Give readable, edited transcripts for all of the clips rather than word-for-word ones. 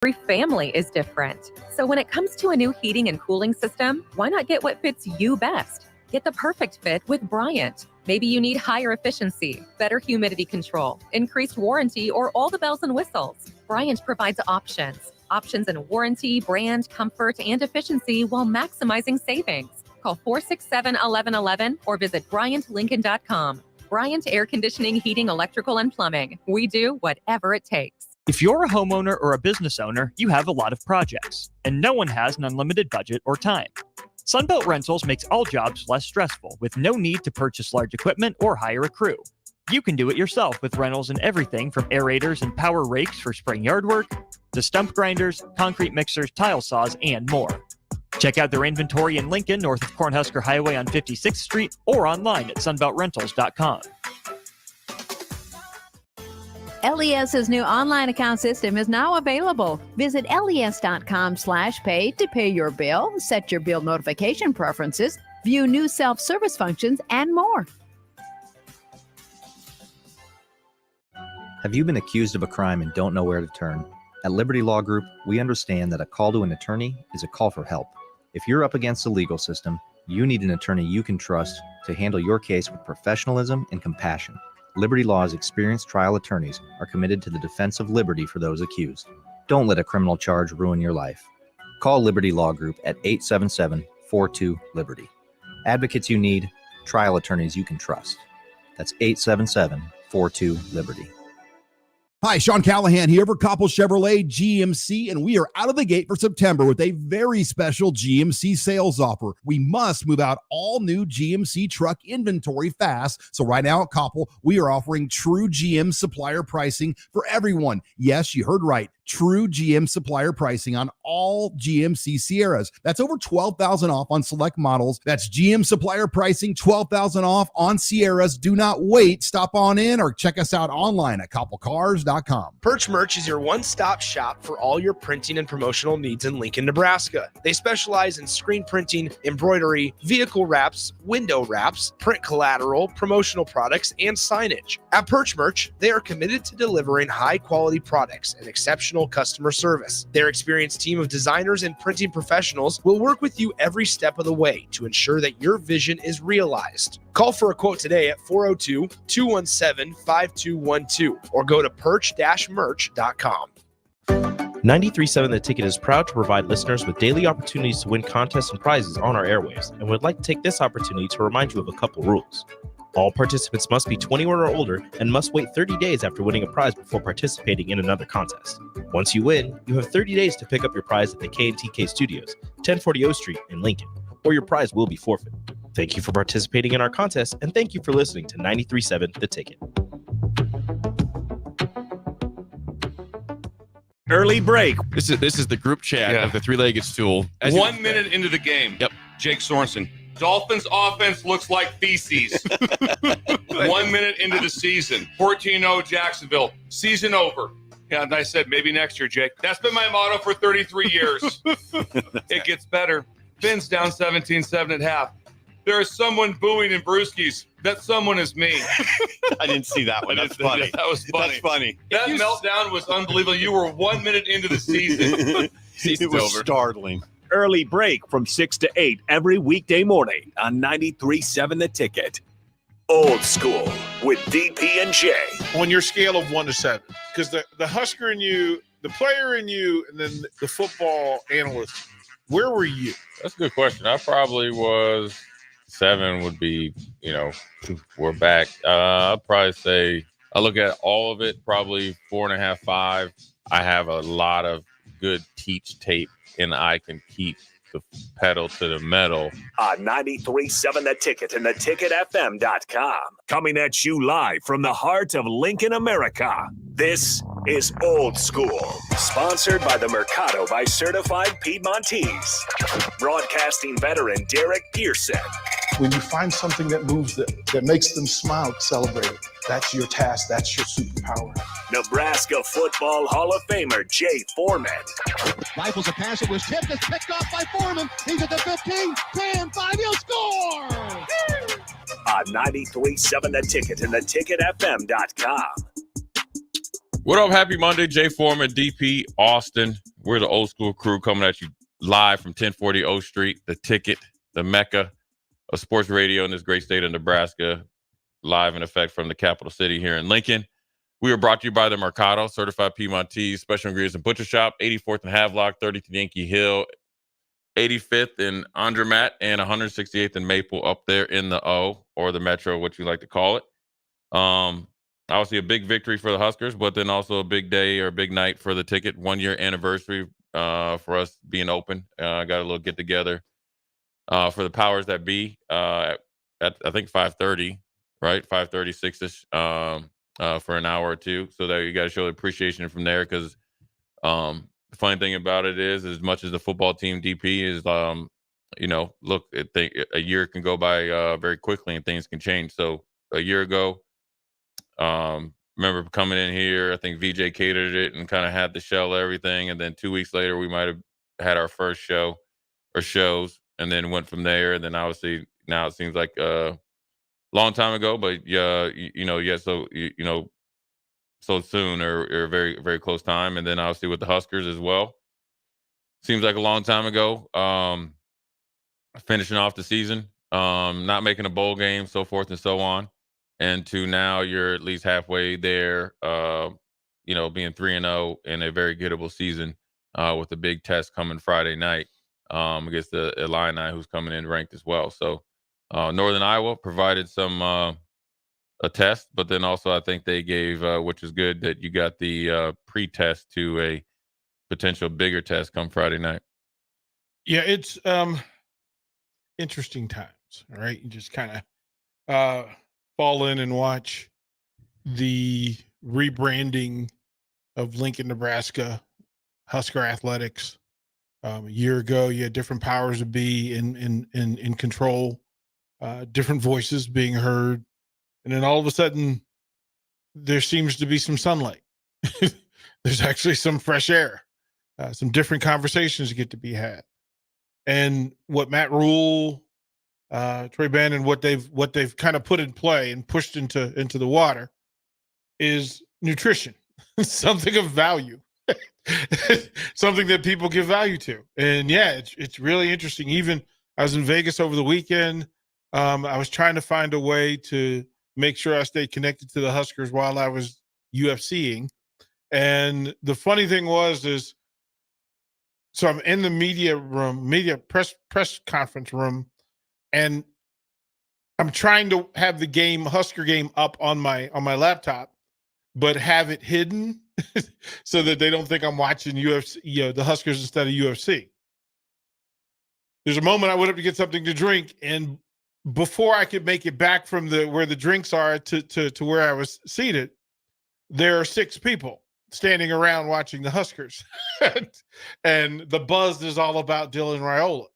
Every family is different. So when it comes to a new heating and cooling system, why not get what fits you best? Get the perfect fit with Bryant. Maybe you need higher efficiency, better humidity control, increased warranty, or all the bells and whistles. Bryant provides options. Options in warranty, brand, comfort, and efficiency while maximizing savings. Call 467-1111 or visit BryantLincoln.com. Bryant Air Conditioning, Heating, Electrical, and Plumbing. We do whatever it takes. If you're a homeowner or a business owner, you have a lot of projects, and no one has an unlimited budget or time. Sunbelt Rentals makes all jobs less stressful with no need to purchase large equipment or hire a crew. You can do it yourself with rentals and everything from aerators and power rakes for spring yard work to stump grinders, concrete mixers, tile saws, and more. Check out their inventory in Lincoln, north of Cornhusker Highway on 56th Street, or online at sunbeltrentals.com. LES's new online account system is now available. Visit les.com/pay to pay your bill, set your bill notification preferences, view new self-service functions, and more. Have you been accused of a crime and don't know where to turn? At Liberty Law Group, we understand that a call to an attorney is a call for help. If you're up against the legal system, you need an attorney you can trust to handle your case with professionalism and compassion. Liberty Law's experienced trial attorneys are committed to the defense of liberty for those accused. Don't let a criminal charge ruin your life. Call Liberty Law Group at 877-42-LIBERTY. Advocates you need, trial attorneys you can trust. That's 877-42-LIBERTY. Hi, Sean Callahan here for Koppel Chevrolet GMC, and we are out of the gate for September with a very special GMC sales offer. We must move out all new GMC truck inventory fast. So right now at Koppel, we are offering true GM supplier pricing for everyone. Yes, you heard right. True GM supplier pricing on all GMC Sierras. That's over $12,000 off on select models. That's GM supplier pricing, $12,000 off on Sierras. Do not wait. Stop on in or check us out online at koppelcars.com. Perch Merch is your one-stop shop for all your printing and promotional needs in Lincoln, Nebraska. They specialize in screen printing, embroidery, vehicle wraps, window wraps, print collateral, promotional products, and signage. At Perch Merch, they are committed to delivering high-quality products and exceptional customer service. Their experienced team of designers and printing professionals will work with you every step of the way to ensure that your vision is realized. Call for a quote today at 402-217-5212 or go to perch-merch.com. 93.7 The Ticket is proud to provide listeners with daily opportunities to win contests and prizes on our airwaves, and would like to take this opportunity to remind you of a couple rules. All participants must be 21 or older and must wait 30 days after winning a prize before participating in another contest. Once you win, you have 30 days to pick up your prize at the K&TK Studios, 1040 O Street in Lincoln, or your prize will be forfeit. Thank you for participating in our contest, and thank you for listening to 93.7 The Ticket. Early break. This is the group chat of the three-legged stool. 1 minute into the game. Yep. Jake Sorensen. Dolphins offense looks like feces. 1 minute into the season. 14-0 Jacksonville. Season over. Yeah, and I said, maybe next year, Jake. That's been my motto for 33 years. It gets better. Finn's down 17-7 at half. There is someone booing in Brewski's. That someone is me. I didn't see that one. That's funny. That was funny. That's funny. That meltdown was unbelievable. You were 1 minute into the season. It was startling. Early break from 6 to 8 every weekday morning on 93.7 The Ticket. Old School with DP and J. On your scale of 1 to 7, because the Husker in you, the player in you, and then the football analyst, where were you? That's a good question. I probably was 7 would be, we're back. I'd probably say I look at all of it, probably 4.5, 5. I have a lot of good teach tape, and I can keep the pedal to the metal. On 93.7 The Ticket and theticketfm.com. Coming at you live from the heart of Lincoln, America. This is Old School. Sponsored by the Mercado by Certified Piedmontese. Broadcasting veteran Derek Pearson. When you find something that moves them, that makes them smile, celebrate it. That's your task. That's your superpower. Nebraska Football Hall of Famer Jay Foreman. Rifles a pass. It was tipped. It's picked off by Foreman. He's at the 15, 10, 5. He'll score! On 93.7 The Ticket and theticketfm.com. What up? Happy Monday, Jay Foreman, DP, Austin, We're the old school crew coming at you live from 1040 O Street, the ticket, the mecca of sports radio in this great state of Nebraska, live in effect from the capital city here in Lincoln. We are brought to you by the Mercado, certified Piedmontese, special ingredients and butcher shop, 84th and Havelock, 30th and Yankee Hill, 85th in Andermatt, and 168th and Maple up there in the O, or the Metro, what you like to call it. Obviously a big victory for the Huskers, but then also a big day or a big night for the ticket. 1 year anniversary for us being open. Got a little get together for the powers that be at I think 5:30, right? 5:30, 6ish for an hour or two. So that you got to show appreciation from there, because the funny thing about it is, as much as the football team DP is, look, a year can go by very quickly and things can change. So a year ago, remember coming in here, I think VJ catered it and kind of had the shell everything. And then 2 weeks later, we might have had our first show or shows, and then went from there. And then obviously now it seems like a long time ago, but so soon or very, very close time. And then obviously with the Huskers as well, seems like a long time ago, finishing off the season, not making a bowl game, so forth and so on. And to now you're at least halfway there, being 3-0 in a very gettable season with a big test coming Friday night against the Illini, who's coming in ranked as well. So Northern Iowa provided some a test, but then also I think they gave, which is good, that you got the pre-test to a potential bigger test come Friday night. Yeah, it's interesting times, all right? You just kind of fall in and watch the rebranding of Lincoln, Nebraska, Husker Athletics. A year ago, you had different powers to be in control, different voices being heard. And then all of a sudden, there seems to be some sunlight. There's actually some fresh air, some different conversations get to be had. And what Matt Rule, Trey Bannon, what they've kind of put in play and pushed into the water is nutrition, something of value, something that people give value to. And yeah, it's really interesting. Even I was in Vegas over the weekend. I was trying to find a way to make sure I stayed connected to the Huskers while I was UFCing. And the funny thing is so I'm in the media press conference room, and I'm trying to have the Husker game up on my laptop, but have it hidden so that they don't think I'm watching UFC, the Huskers instead of UFC. There's a moment I went up to get something to drink, and before I could make it back from where the drinks are to where I was seated, there are 6 people standing around watching the Huskers. And the buzz is all about Dylan Raiola.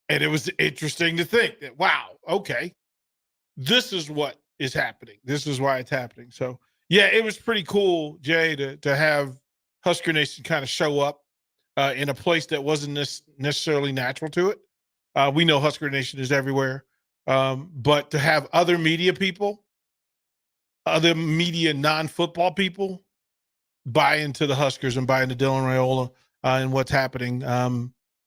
And it was interesting to think that, wow, okay, this is what is happening. This is why it's happening. So, yeah, it was pretty cool, Jay, to have Husker Nation kind of show up in a place that wasn't necessarily natural to it. We know Husker Nation is everywhere. But to have other media people, other media non-football people buy into the Huskers and buy into Dylan Raiola and what's happening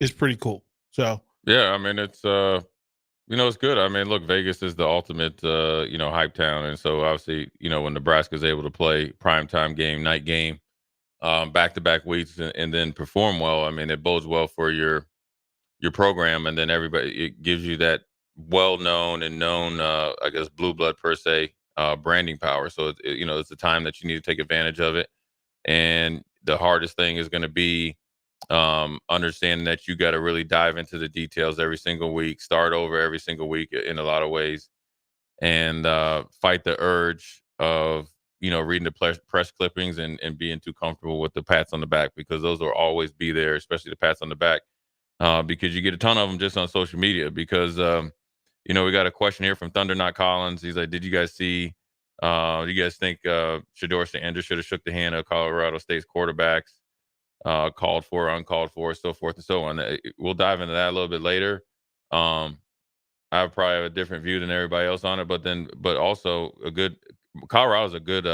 is pretty cool. So, yeah, I mean, it's, it's good. I mean, look, Vegas is the ultimate, hype town. And so obviously, when Nebraska is able to play primetime game, night game, back-to-back weeks and then perform well, I mean, it bodes well for your program. And then it gives you that well-known and known, blue blood per se, branding power. So, it's a time that you need to take advantage of it. And the hardest thing is going to be understanding that you got to really dive into the details every single week, start over every single week in a lot of ways, and fight the urge of, reading the press clippings and being too comfortable with the pats on the back, because those will always be there, especially the pats on the back, because you get a ton of them just on social media. Because, we got a question here from Thunder Not Collins. He's like, did you guys see, do you guys think Shedeur Sanders should have shook the hand of Colorado State's quarterbacks, called for, uncalled for, so forth and so on? We'll dive into that a little bit later. I probably have a different view than everybody else on it, but also Colorado's a good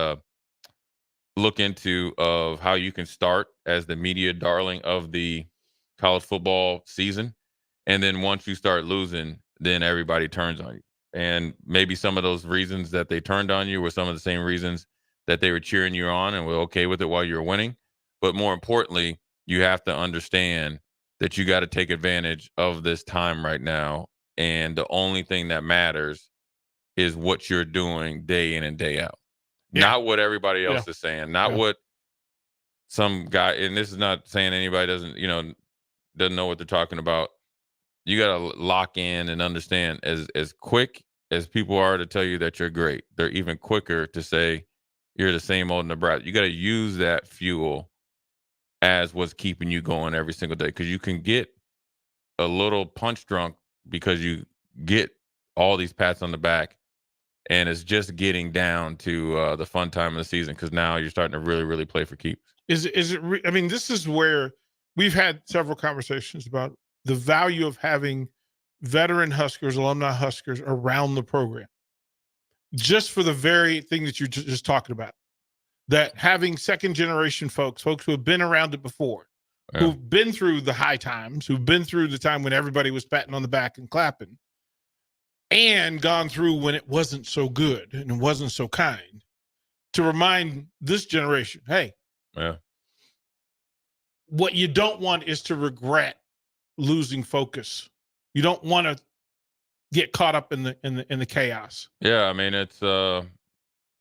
look into of how you can start as the media darling of the college football season. And then once you start losing, then everybody turns on you. And maybe some of those reasons that they turned on you were some of the same reasons that they were cheering you on and were okay with it while you were winning. But more importantly, you have to understand that you got to take advantage of this time right now. And the only thing that matters is what you're doing day in and day out. Yeah. Not what everybody else is saying, not what some guy, and this is not saying anybody doesn't know what they're talking about. You got to lock in and understand as quick as people are to tell you that you're great, they're even quicker to say you're the same old Nebraska. You got to use that fuel as what's keeping you going every single day, because you can get a little punch drunk because you get all these pats on the back, and it's just getting down to the fun time of the season, because now you're starting to really, really play for keeps. Is it? I mean, this is where we've had several conversations about the value of having veteran Huskers, alumni Huskers around the program, just for the very thing that you're just talking about. That having second generation folks who have been around it before, who've been through the high times, who've been through the time when everybody was patting on the back and clapping, and gone through when it wasn't so good and it wasn't so kind, to remind this generation, hey, what you don't want is to regret losing focus. You don't want to get caught up in the chaos. Yeah, I mean, it's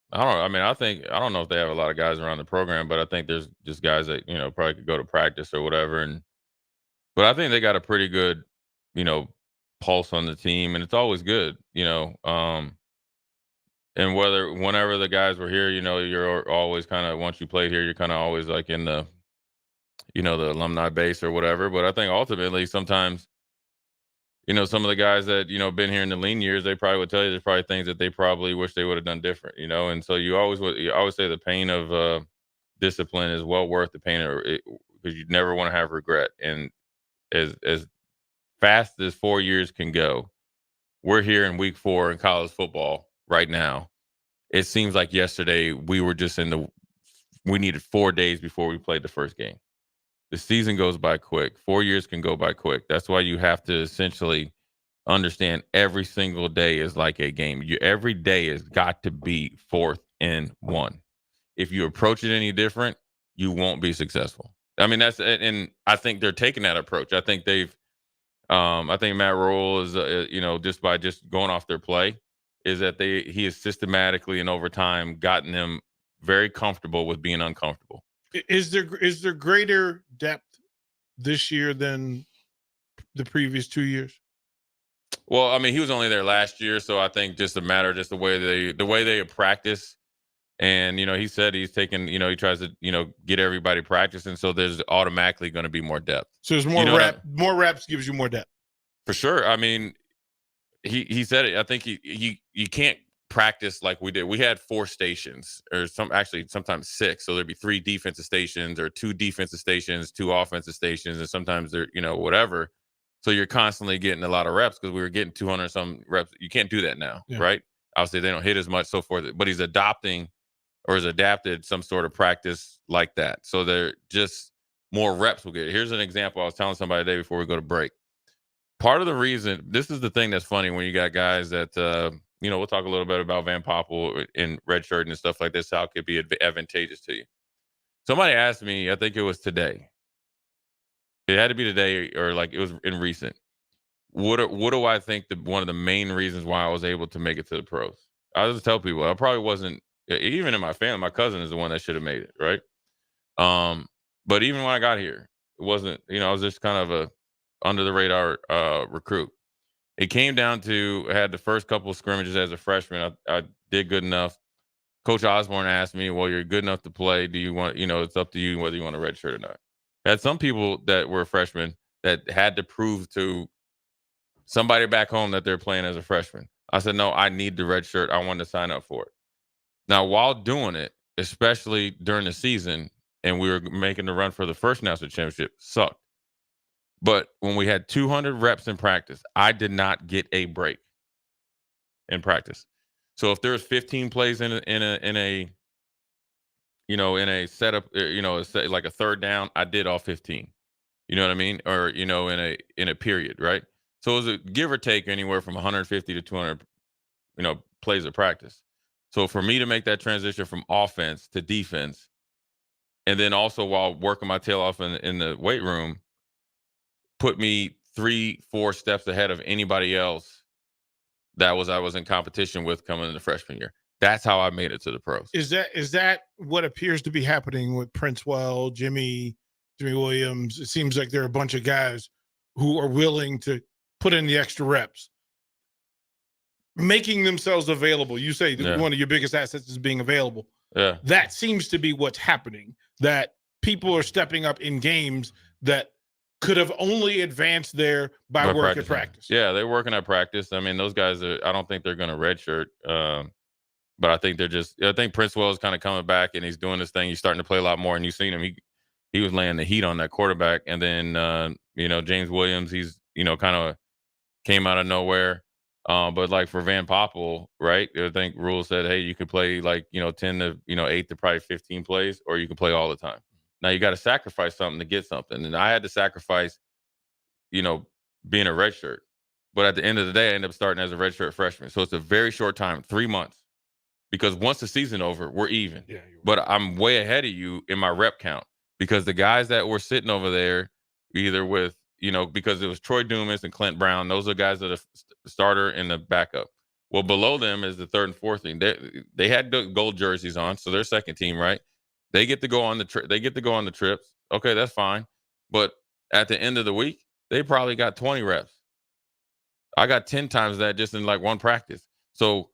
I don't know. I mean, I don't know if they have a lot of guys around the program, but I think there's just guys that, probably could go to practice or whatever. But I think they got a pretty good, pulse on the team, and it's always good, and whenever the guys were here, you're always kind of, once you played here, you're kind of always like in the, the alumni base or whatever. But I think ultimately sometimes, some of the guys that, been here in the lean years, they probably would tell you there's probably things that they probably wish they would have done different, and so you always say the pain of discipline is well worth the pain because you never want to have regret. And as fast as 4 years can go, we're here in week 4 in college football right now. It seems like yesterday we were just we needed 4 days before we played the first game. The season goes by quick. 4 years can go by quick. That's why you have to essentially understand every single day is like a game. Every day has got to be 4th and 1. If you approach it any different, you won't be successful. I mean, and I think they're taking that approach. I think I think Matt Rule is, just by just going off their play, is that he has systematically and over time gotten them very comfortable with being uncomfortable. Is there greater depth this year than the previous 2 years? Well, I mean, he was only there last year, so I think just the way they practice, and he said he's taking, he tries to get everybody practicing, so there's automatically going to be more depth. So there's more reps gives you more depth. For sure. I mean, he said it. I think you can't practice like we did. We had 4 stations, or sometimes 6. So there'd be 3 defensive stations or 2 defensive stations, 2 offensive stations, and sometimes they're, whatever. So you're constantly getting a lot of reps because we were getting 200 some reps. You can't do that now, right? Obviously they don't hit as much, so forth. But he's adapted some sort of practice like that. So they're just more reps will get. Here's an example. I was telling somebody today before we go to break. Part of the reason, this is the thing that's funny when you got guys that, we'll talk a little bit about Van Poppel in red shirt and stuff like this, how it could be advantageous to you. Somebody asked me, I think it was today. It had to be today, or like it was in recent. What do I think one of the main reasons why I was able to make it to the pros? I just tell people, I probably wasn't, even in my family, my cousin is the one that should have made it, right? But even when I got here, it wasn't, I was just kind of a under the radar recruit. It came down to, I had the first couple of scrimmages as a freshman. I did good enough. Coach Osborne asked me, well, you're good enough to play. Do you want, it's up to you whether you want a red shirt or not. I had some people that were freshmen that had to prove to somebody back home that they're playing as a freshman. I said, no, I need the red shirt. I wanted to sign up for it. Now, while doing it, especially during the season, and we were making the run for the first national championship, sucked. But when we had 200 reps in practice, I did not get a break in practice. So if there's 15 plays in a in a setup, like a third down, I did all 15. You know what I mean? Or, in a period, right? So it was a give or take anywhere from 150 to 200, plays of practice. So for me to make that transition from offense to defense, and then also while working my tail off in the weight room, put me 3-4 steps ahead of anybody else I was in competition with coming into freshman year. That's how I made it to the pros. Is that what appears to be happening with Princewell, Jimmy Williams? It seems like there are a bunch of guys who are willing to put in the extra reps, making themselves available. You say one of your biggest assets is being available. Yeah. That seems to be what's happening, that people are stepping up in games that could have only advanced there by work at practice. Yeah, they're working at practice. I mean, those guys I don't think they're going to redshirt. But I think I think Princewell is kind of coming back and he's doing this thing. He's starting to play a lot more, and you've seen him. He was laying the heat on that quarterback. And then, James Williams, he's, kind of came out of nowhere. But like for Van Poppel, right? I think Rule said, hey, you could play 10 to, 8 to probably 15 plays, or you can play all the time. Now you got to sacrifice something to get something. And I had to sacrifice, being a redshirt. But at the end of the day, I ended up starting as a redshirt freshman. So it's a very short time, 3 months. Because once the season over, we're even. Yeah, but I'm way ahead of you in my rep count, because the guys that were sitting over there, either with, because it was Troy Dumas and Clint Brown, those are guys that are the starter and the backup. Well, below them is the third and fourth team. They had gold jerseys on, so they're second team, right? They get to go on the trips. Okay, that's fine. But at the end of the week, they probably got 20 reps. I got 10 times that just in like one practice. So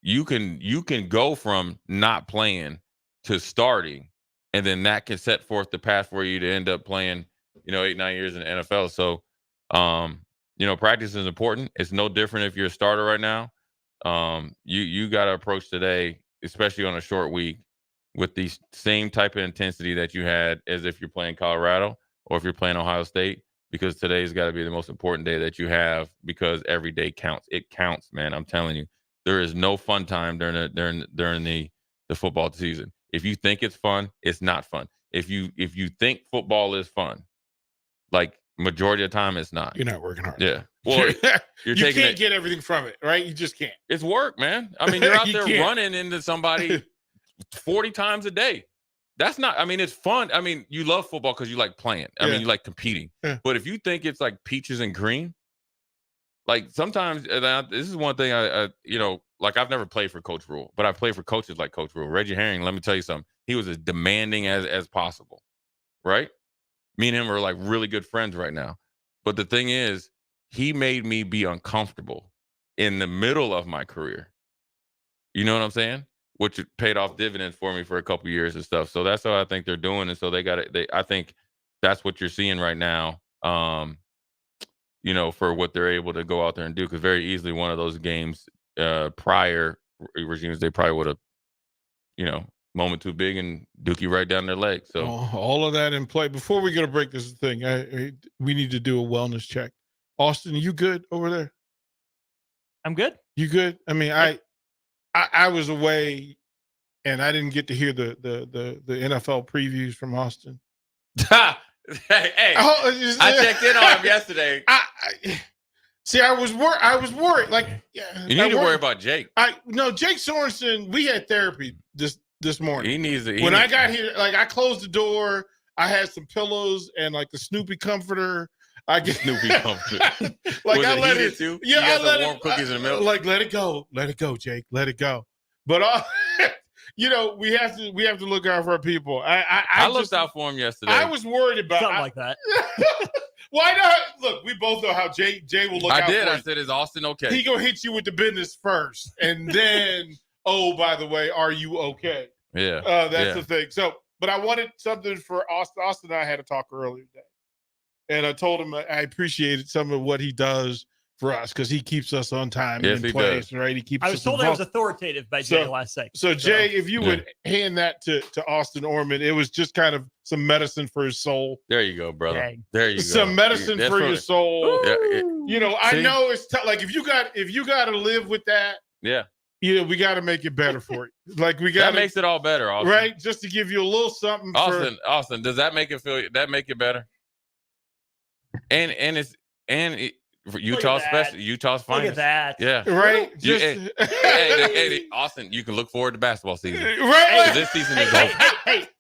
you can go from not playing to starting, and then that can set forth the path for you to end up playing, 8-9 years in the NFL. So, practice is important. It's no different if you're a starter right now. You got to approach today, especially on a short week, with the same type of intensity that you had as if you're playing Colorado or if you're playing Ohio State, because today's got to be the most important day that you have, because every day counts. It counts, man. I'm telling you. There is no fun time during the football season. If you think it's fun, it's not fun. If you think football is fun, like majority of the time, it's not. You're not working hard. Yeah. Well, you can't get everything from it, right? You just can't. It's work, man. I mean, you're out there running into somebody 40 times a day. That's not. I mean, it's fun. I mean, you love football because you like playing. I mean, you like competing. Yeah. But if you think it's like peaches and cream. Like sometimes, this is one thing I've never played for Coach Rule, but I played for coaches like Coach Rule. Reggie Herring, let me tell you something. He was as demanding as possible, right? Me and him are like really good friends right now. But the thing is, he made me be uncomfortable in the middle of my career. You know what I'm saying? Which paid off dividends for me for a couple years and stuff. So that's what I think they're doing. And so I think that's what you're seeing right now. For what they're able to go out there and do, because very easily one of those games, prior regimes, they probably would have, moment too big and dookie right down their leg. So all of that in play. Before we go to break, this thing, we need to do a wellness check. Austin, you good over there? I'm good. You good? I mean, I was away, and I didn't get to hear the NFL previews from Austin. Hey, I checked in on him yesterday. I was worried. Like, you need to worry about Jake. Jake Sorensen. We had therapy this morning. He needs it. When I got here, like I closed the door. I had some pillows and like the Snoopy comforter. I get Snoopy comforter. Like I let it. Too? Yeah, I let warm cookies in the milk. Like let it go, Jake, let it go. But we have to look out for our people. I looked out for him yesterday. I was worried about something like that. Why not? Look, we both know how Jay will look out for you. I said, is Austin okay? He gonna hit you with the business first, and then, oh, by the way, are you okay? Yeah. That's the thing. So, but I wanted something for Austin. Austin and I had a talk earlier today, and I told him I appreciated some of what he does for us, because he keeps us on time and in place, right? He keeps. I was told I was authoritative by Jay last segment. So Jay, if you would hand that to Austin Orman, it was just kind of some medicine for his soul. There you go, brother. Dang. There you go. Some medicine for your soul. Yeah, I know it's tough. Like if you got to live with that. Yeah. Yeah, we got to make it better for you. Like we got that makes it all better, Austin. Right? Just to give you a little something. Austin, does that make it make it better? And Utah's special. Utah's finest. Look at that. Yeah. Right. Hey, Austin, you can look forward to basketball season. Right. This season is over.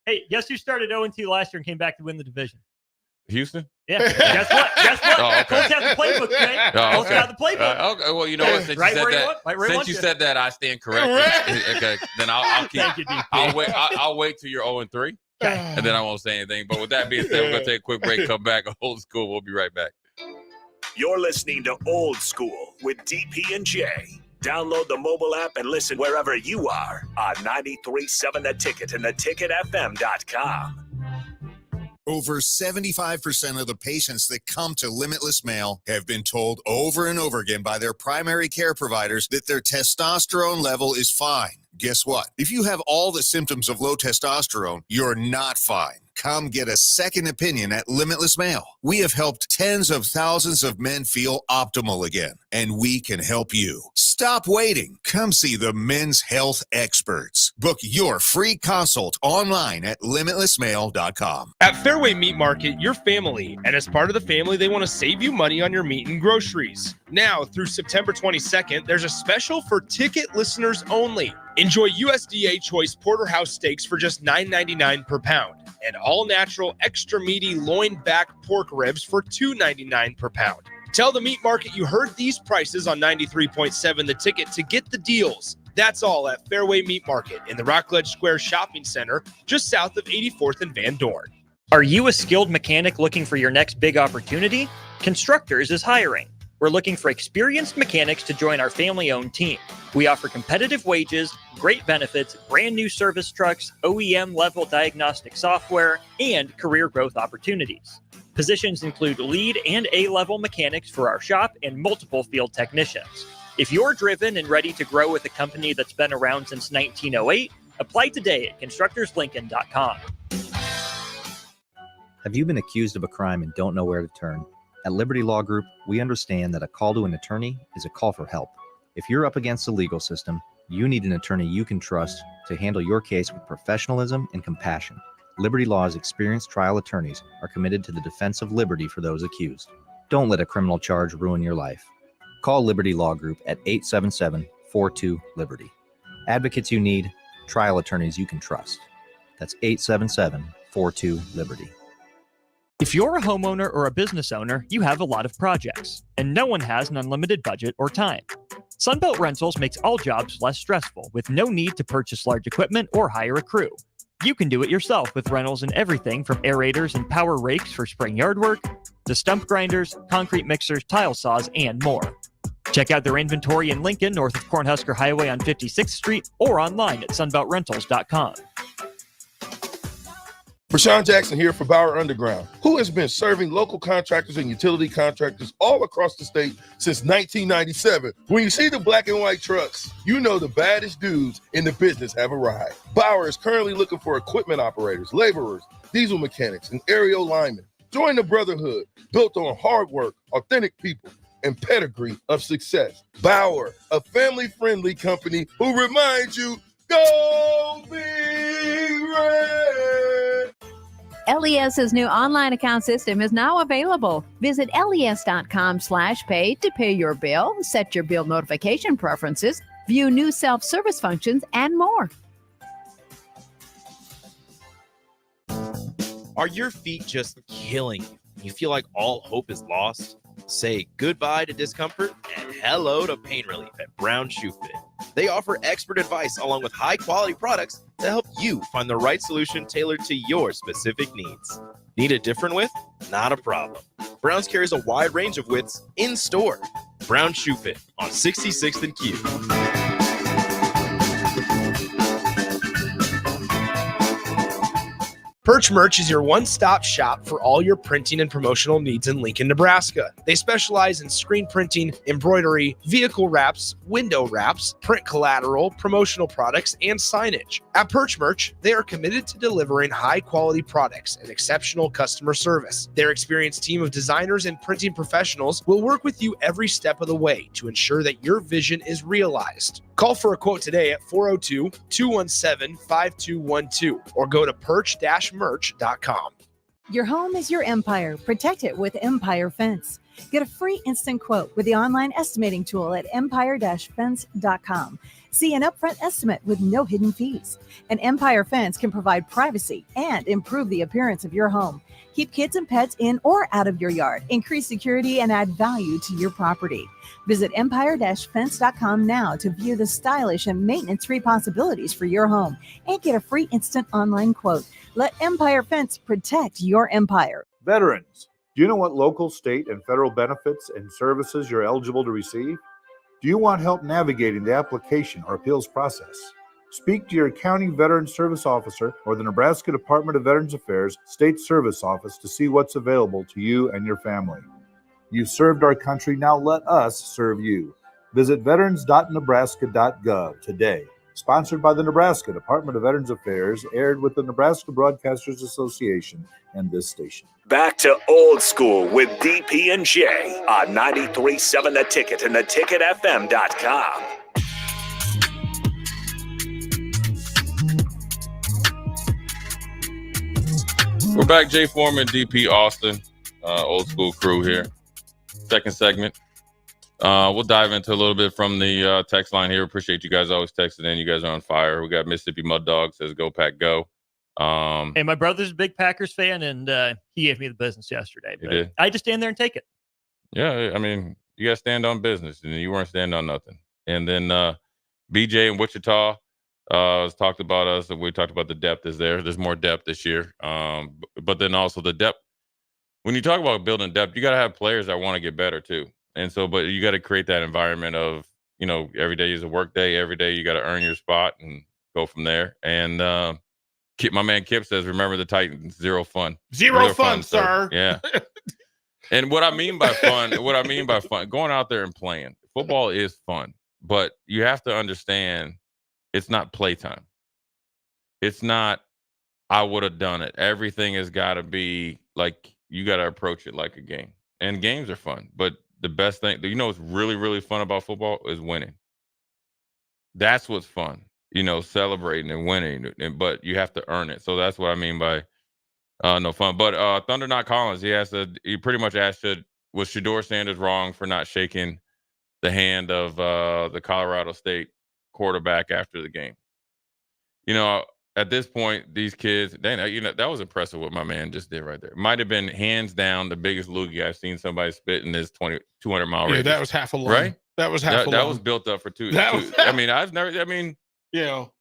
Hey, guess who started 0-2 last year and came back to win the division? Houston? Yeah. Guess what? Oh, okay. Colts have the playbook, man. Colts have the playbook. Okay. Well, you know what? Since you said that, I stand corrected. Okay. Then I'll keep. Thank you, DP. I'll wait till you're 0-3. Okay. And then I won't say anything. But with that being said, we're gonna take a quick break. Come back. Old School. We'll be right back. You're listening to Old School with DP and J. Download the mobile app and listen wherever you are on 93.7 The Ticket and theticketfm.com. Over 75% of the patients that come to Limitless Male have been told over and over again by their primary care providers that their testosterone level is fine. Guess what? If you have all the symptoms of low testosterone, you're not fine. Come get a second opinion at Limitless Male. We have helped tens of thousands of men feel optimal again, and we can help you. Stop waiting. Come see the men's health experts. Book your free consult online at limitlessmale.com. At Fairway Meat Market, you're family, and as part of the family, they want to save you money on your meat and groceries. Now, through September 22nd, there's a special for ticket listeners only. Enjoy USDA Choice Porterhouse steaks for just $9.99 per pound, and all-natural extra meaty loin back pork ribs for $2.99 per pound. Tell the meat market you heard these prices on 93.7 The Ticket to get the deals. That's all at Fairway Meat Market in the Rockledge Square Shopping Center, just south of 84th and Van Dorn. Are you a skilled mechanic looking for your next big opportunity? Constructors is hiring. We're looking for experienced mechanics to join our family-owned team. We offer competitive wages, great benefits, brand new service trucks, OEM-level diagnostic software, and career growth opportunities. Positions include lead and A-level mechanics for our shop and multiple field technicians. If you're driven and ready to grow with a company that's been around since 1908, apply today at constructorslincoln.com. Have you been accused of a crime and don't know where to turn? At Liberty Law Group, we understand that a call to an attorney is a call for help. If you're up against the legal system, you need an attorney you can trust to handle your case with professionalism and compassion. Liberty Law's experienced trial attorneys are committed to the defense of liberty for those accused. Don't let a criminal charge ruin your life. Call Liberty Law Group at 877-42-LIBERTY. Advocates you need, trial attorneys you can trust. That's 877-42-LIBERTY. If you're a homeowner or a business owner, you have a lot of projects, and no one has an unlimited budget or time. Sunbelt Rentals makes all jobs less stressful with no need to purchase large equipment or hire a crew. You can do it yourself with rentals in everything from aerators and power rakes for spring yard work to stump grinders, concrete mixers, tile saws, and more. Check out their inventory in Lincoln, north of Cornhusker Highway on 56th Street, or online at sunbeltrentals.com. Rashawn Jackson here for Bauer Underground, who has been serving local contractors and utility contractors all across the state since 1997. When you see the black and white trucks, you know the baddest dudes in the business have arrived. Bauer is currently looking for equipment operators, laborers, diesel mechanics, and aerial linemen. Join the brotherhood built on hard work, authentic people, and pedigree of success. Bauer, a family-friendly company who reminds you, go Big Red! LES's new online account system is now available. Visit les.com/pay to pay your bill, set your bill notification preferences, view new self-service functions, and more. Are your feet just killing you? You feel like all hope is lost? Say goodbye to discomfort and hello to pain relief at Brown Shoe Fit. They offer expert advice along with high-quality products to help you find the right solution tailored to your specific needs. Need a different width? Not a problem. Brown's carries a wide range of widths in store. Brown Shoe Fit on 66th and Q. Perch Merch is your one-stop shop for all your printing and promotional needs in Lincoln, Nebraska. They specialize in screen printing, embroidery, vehicle wraps, window wraps, print collateral, promotional products, and signage. At Perch Merch, they are committed to delivering high-quality products and exceptional customer service. Their experienced team of designers and printing professionals will work with you every step of the way to ensure that your vision is realized. Call for a quote today at 402-217-5212 or go to perch-merch.com. Your home is your empire. Protect it with Empire Fence. Get a free instant quote with the online estimating tool at empire-fence.com. See an upfront estimate with no hidden fees. An Empire Fence can provide privacy and improve the appearance of your home. Keep kids and pets in or out of your yard. Increase security and add value to your property. Visit empire-fence.com now to view the stylish and maintenance-free possibilities for your home and get a free instant online quote. Let Empire Fence protect your empire. Veterans, do you know what local, state, and federal benefits and services you're eligible to receive? Do you want help navigating the application or appeals process? Speak to your county veteran service officer or the Nebraska Department of Veterans Affairs State Service Office to see what's available to you and your family. You've served our country, now let us serve you. Visit veterans.nebraska.gov today. Sponsored by the Nebraska Department of Veterans Affairs, aired with the Nebraska Broadcasters Association and this station. Back to Old School with DP and J on 93.7 The Ticket and theticketfm.com. We're back. Jay Foreman, DP Austin, Old School crew here. Second segment. We'll dive into a little bit from the text line here. Appreciate you guys always texting in. You guys are on fire. We got Mississippi Mud Dog says, "Go Pack, go." Hey, my brother's a big Packers fan, and he gave me the business yesterday. He did. I just stand there and take it. Yeah, I mean, you got to stand on business, and you weren't standing on nothing. And then BJ in Wichita has talked about us, and we talked about the depth is there. There's more depth this year. But then also the depth. When you talk about building depth, you got to have players that want to get better too. And so, but you got to create that environment of, you know, every day is a work day. Every day you got to earn your spot and go from there. And my man Kip says, remember the Titans, zero fun. Zero fun, sir. Yeah. And what I mean by fun, going out there and playing. Football is fun, but you have to understand it's not playtime. It's not, I would have done it. Everything has got to be like, you got to approach it like a game. And games are fun, but the best thing, you know, what's really, really fun about football is winning. That's what's fun, you know, celebrating and winning, but you have to earn it. So that's what I mean by no fun. But Thunder Not Collins, he pretty much asked, was Shedeur Sanders wrong for not shaking the hand of the Colorado State quarterback after the game? You know, at this point, these kids, you know, that was impressive what my man just did right there. Might have been hands down the biggest loogie I've seen somebody spit in this 200 mile radius. Yeah, that was half a lung. Right? That was half a lung. That was built up for two. You know,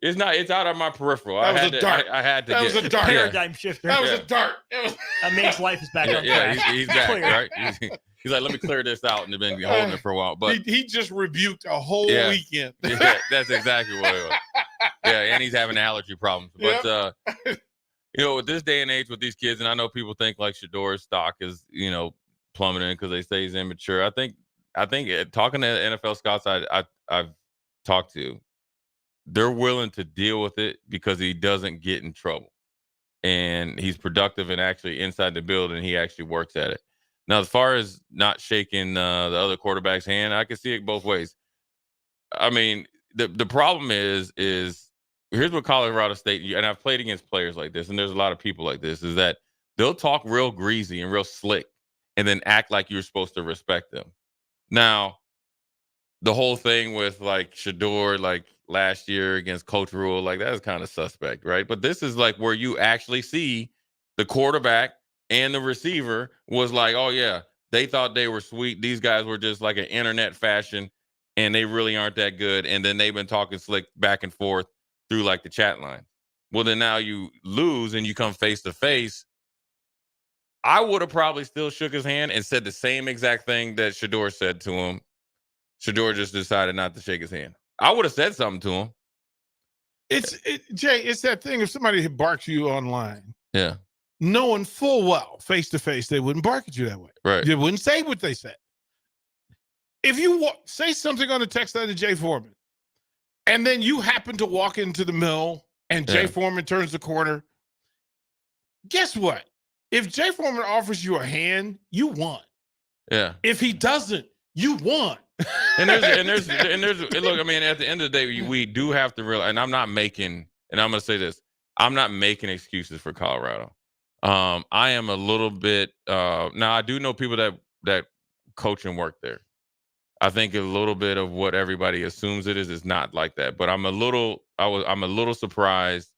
it's out of my peripheral. That was a dart. I had to that get was a dart. Paradigm shifter. That was a dart. That man's life is back on track. He's back, right? He's like, let me clear this out, and they've been holding it for a while. But he just rebuked a whole weekend. Yeah, that's exactly what it was. Yeah, and he's having allergy problems. But you know, with this day and age with these kids, and I know people think like Shedeur's stock is, you know, plummeting because they say he's immature. I think talking to NFL scouts I've talked to, they're willing to deal with it because he doesn't get in trouble, and he's productive and actually inside the building. He actually works at it. Now, as far as not shaking the other quarterback's hand, I can see it both ways. I mean, the problem is here's what Colorado State, and I've played against players like this, and there's a lot of people like this, is that they'll talk real greasy and real slick and then act like you're supposed to respect them. Now, the whole thing with like Shedeur, like last year against Coach Rule, like that is kind of suspect, right? But this is like where you actually see the quarterback and the receiver was like, oh yeah, they thought they were sweet. These guys were just like an internet fashion, and they really aren't that good. And then they've been talking slick back and forth through like the chat line. Well, then now you lose and you come face to face. I would have probably still shook his hand and said the same exact thing that Shedeur said to him. Shedeur just decided not to shake his hand. I would have said something to him. Jay, it's that thing if somebody barks you online. Yeah. Knowing full well, face to face, they wouldn't bark at you that way. Right. They wouldn't say what they said. If you say something on the text line to Jay Foreman, and then you happen to walk into the mill and Jay Foreman turns the corner, guess what? If Jay Foreman offers you a hand, you won. Yeah. If he doesn't, you won. And there's look, I mean, at the end of the day, we do have to realize, and I'm not making, and I'm going to say this, I'm not making excuses for Colorado. I am a little bit, now I do know people that coach and work there. I think a little bit of what everybody assumes it is not like that, but I'm a little surprised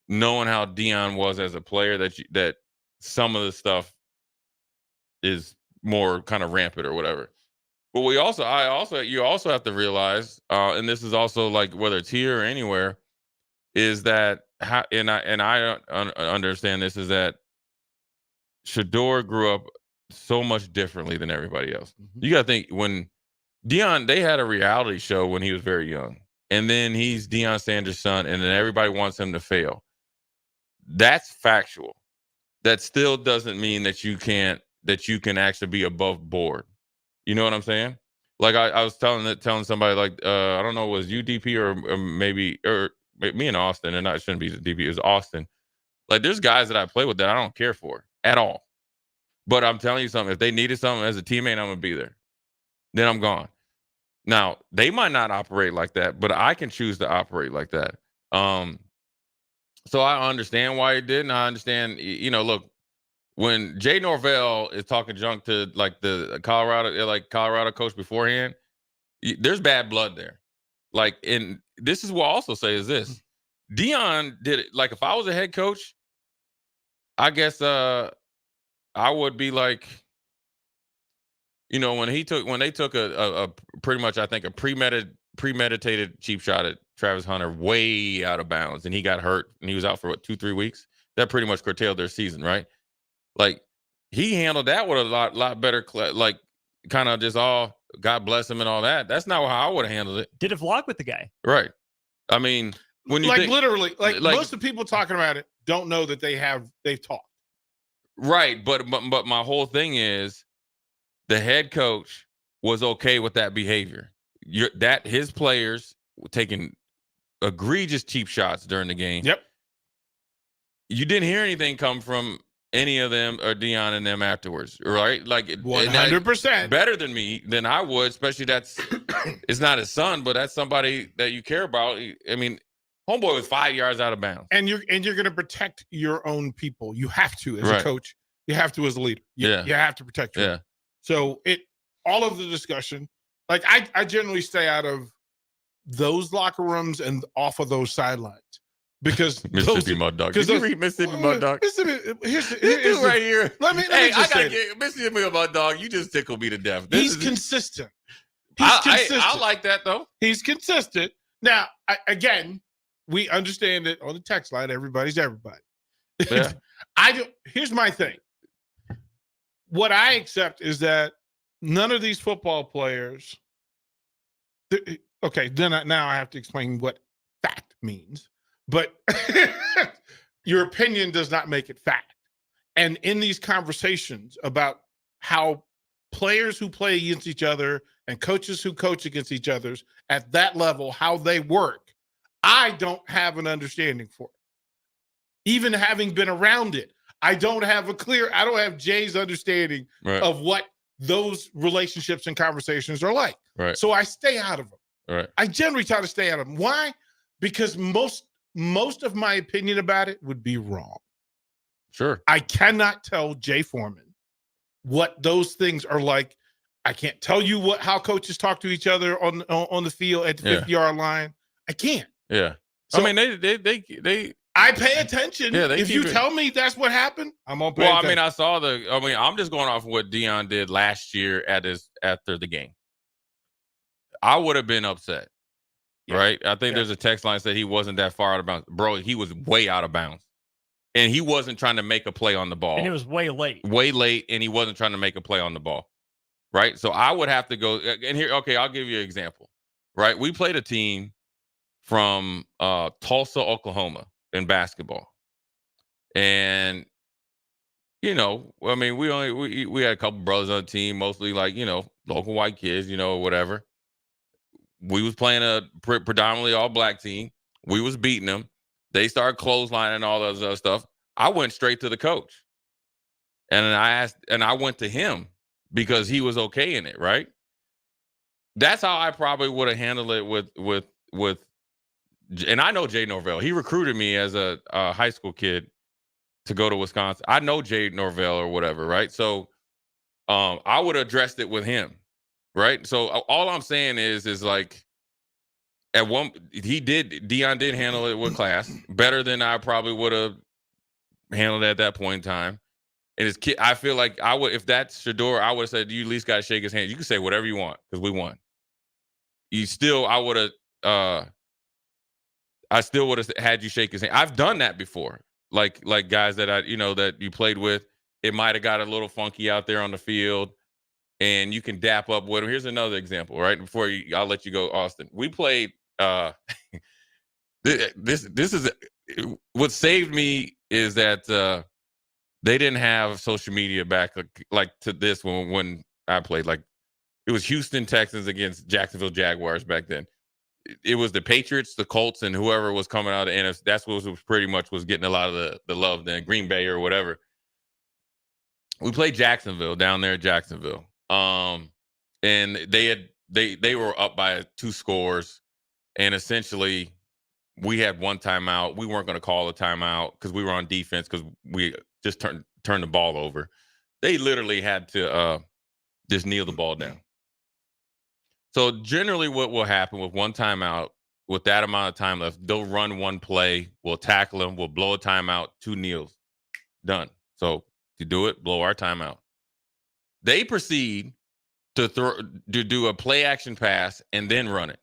knowing how Deion was as a player that some of the stuff is more kind of rampant or whatever. But you also have to realize, and this is also like whether it's here or anywhere, is that I understand this is that Shador grew up so much differently than everybody else. Mm-hmm. You got to think when Deion, they had a reality show when he was very young, and then he's Deion Sanders' son, and then everybody wants him to fail. That's factual. That still doesn't mean that you can actually be above board. You know what I'm saying? Like I was telling somebody, like I don't know, was UDP or maybe me and Austin, and it shouldn't be DP, it was Austin. Like there's guys that I play with that I don't care for at all. But I'm telling you something, if they needed something as a teammate, I'm gonna be there. Then I'm gone. Now, they might not operate like that, but I can choose to operate like that. So I understand why he did, and I understand, look, when Jay Norvell is talking junk to like the Colorado coach beforehand, there's bad blood there. Like, and this is what I'll also say is this: Deion did it. Like, if I was a head coach, I guess I would be like, when they took a pretty much, I think, a premeditated cheap shot at Travis Hunter way out of bounds, and he got hurt, and he was out for 2-3 weeks. That pretty much curtailed their season, right? Like, he handled that with a lot better, like, kind of just all God bless him and all that. That's not how I would have handled it. Did a vlog with the guy, right? I mean, when you literally, most of the people talking about it don't know that they've talked, right? But my whole thing is, the head coach was okay with that behavior. His players were taking egregious cheap shots during the game. Yep. You didn't hear anything come from any of them or Deion and them afterwards, right? Like 100% better than I would, especially it's not his son, but that's somebody that you care about. I mean, homeboy was 5 yards out of bounds. And you're going to protect your own people. You have to as a coach. You have to as a leader. You have to protect your own. So all of the discussion, like I generally stay out of those locker rooms and off of those sidelines because Mississippi Mud Dog. Did you read Mississippi Mud Dog? Here's right here. Let me just say Mississippi Mud Dog. You just tickled me to death. He's consistent. I like that though. He's consistent. Now, again, we understand that on the text line, everybody's everybody. Yeah. Here's my thing. What I accept is that none of these football players. Okay, now I have to explain what fact means. But your opinion does not make it fact. And in these conversations about how players who play against each other and coaches who coach against each other at that level, how they work, I don't have an understanding for it. Even having been around it, I don't have Jay's understanding of what those relationships and conversations are like. Right. So I stay out of them. Right. I generally try to stay out of them. Why? Because most of my opinion about it would be wrong. Sure. I cannot tell Jay Foreman what those things are like. I can't tell you how coaches talk to each other on the field at the 50-yard line. I can't. Yeah. So, I mean, they I pay attention. Yeah, if you tell me that's what happened, I'm gonna pay attention. I mean, I'm just going off of what Deion did last year after the game. I would have been upset. Yeah. Right? I think there's a text line that said he wasn't that far out of bounds. Bro, he was way out of bounds. And he wasn't trying to make a play on the ball. And it was way late. Way late, and he wasn't trying to make a play on the ball. Right? So I would have to go, and here, okay, I'll give you an example. Right? We played a team from Tulsa, Oklahoma in basketball. And, I mean, we had a couple brothers on the team, mostly like, local white kids, whatever. We was playing a predominantly all black team. We was beating them. They started clotheslining and all that other stuff. I went straight to the coach. And I went to him because he was okay in it, right? That's how I probably would have handled it with. And I know Jay Norvell. He recruited me as a high school kid to go to Wisconsin. I know Jay Norvell or whatever, right? So I would have addressed it with him, right? So all I'm saying is like Deion did handle it with class better than I probably would have handled it at that point in time. And his kid, I feel like I would, if that's Shador, I would have said, you at least got to shake his hand. You can say whatever you want because we won. I still would have had you shake his hand. I've done that before. Like guys that that you played with, it might have got a little funky out there on the field, and you can dap up with them. Here's another example, right? I'll let you go, Austin. We played. This is what saved me is that they didn't have social media back like to this when I played. Like it was Houston Texans against Jacksonville Jaguars back then. It was the Patriots, the Colts, and whoever was coming out of the NFC. That's what was pretty much was getting a lot of the love then, Green Bay or whatever. We played Jacksonville down there at Jacksonville. And they were up by 2 scores. And essentially we had one timeout. We weren't going to call a timeout because we were on defense because we just turned the ball over. They literally had to just kneel the ball down. So generally what will happen with one timeout, with that amount of time left, they'll run one play, we'll tackle them, we'll blow a timeout, 2 kneels. Done. So to do it, blow our timeout. They proceed to do a play action pass and then run it.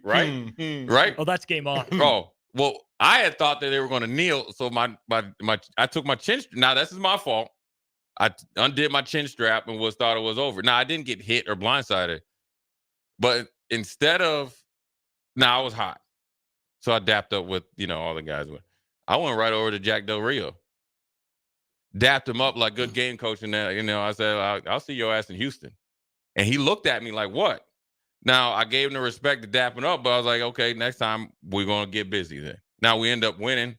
Right? Right? Oh, that's game on. Oh, well, I had thought that they were going to kneel. So I took my chin. Now, this is my fault. I undid my chin strap and thought it was over. Now, I didn't get hit or blindsided. But instead of, I was hot. So I dapped up with, all the guys. I went right over to Jack Del Rio. Dapped him up like good game coaching. I said, I'll see your ass in Houston. And he looked at me like, what? Now, I gave him the respect to dapping up, but I was like, okay, next time we're going to get busy then. Now we end up winning.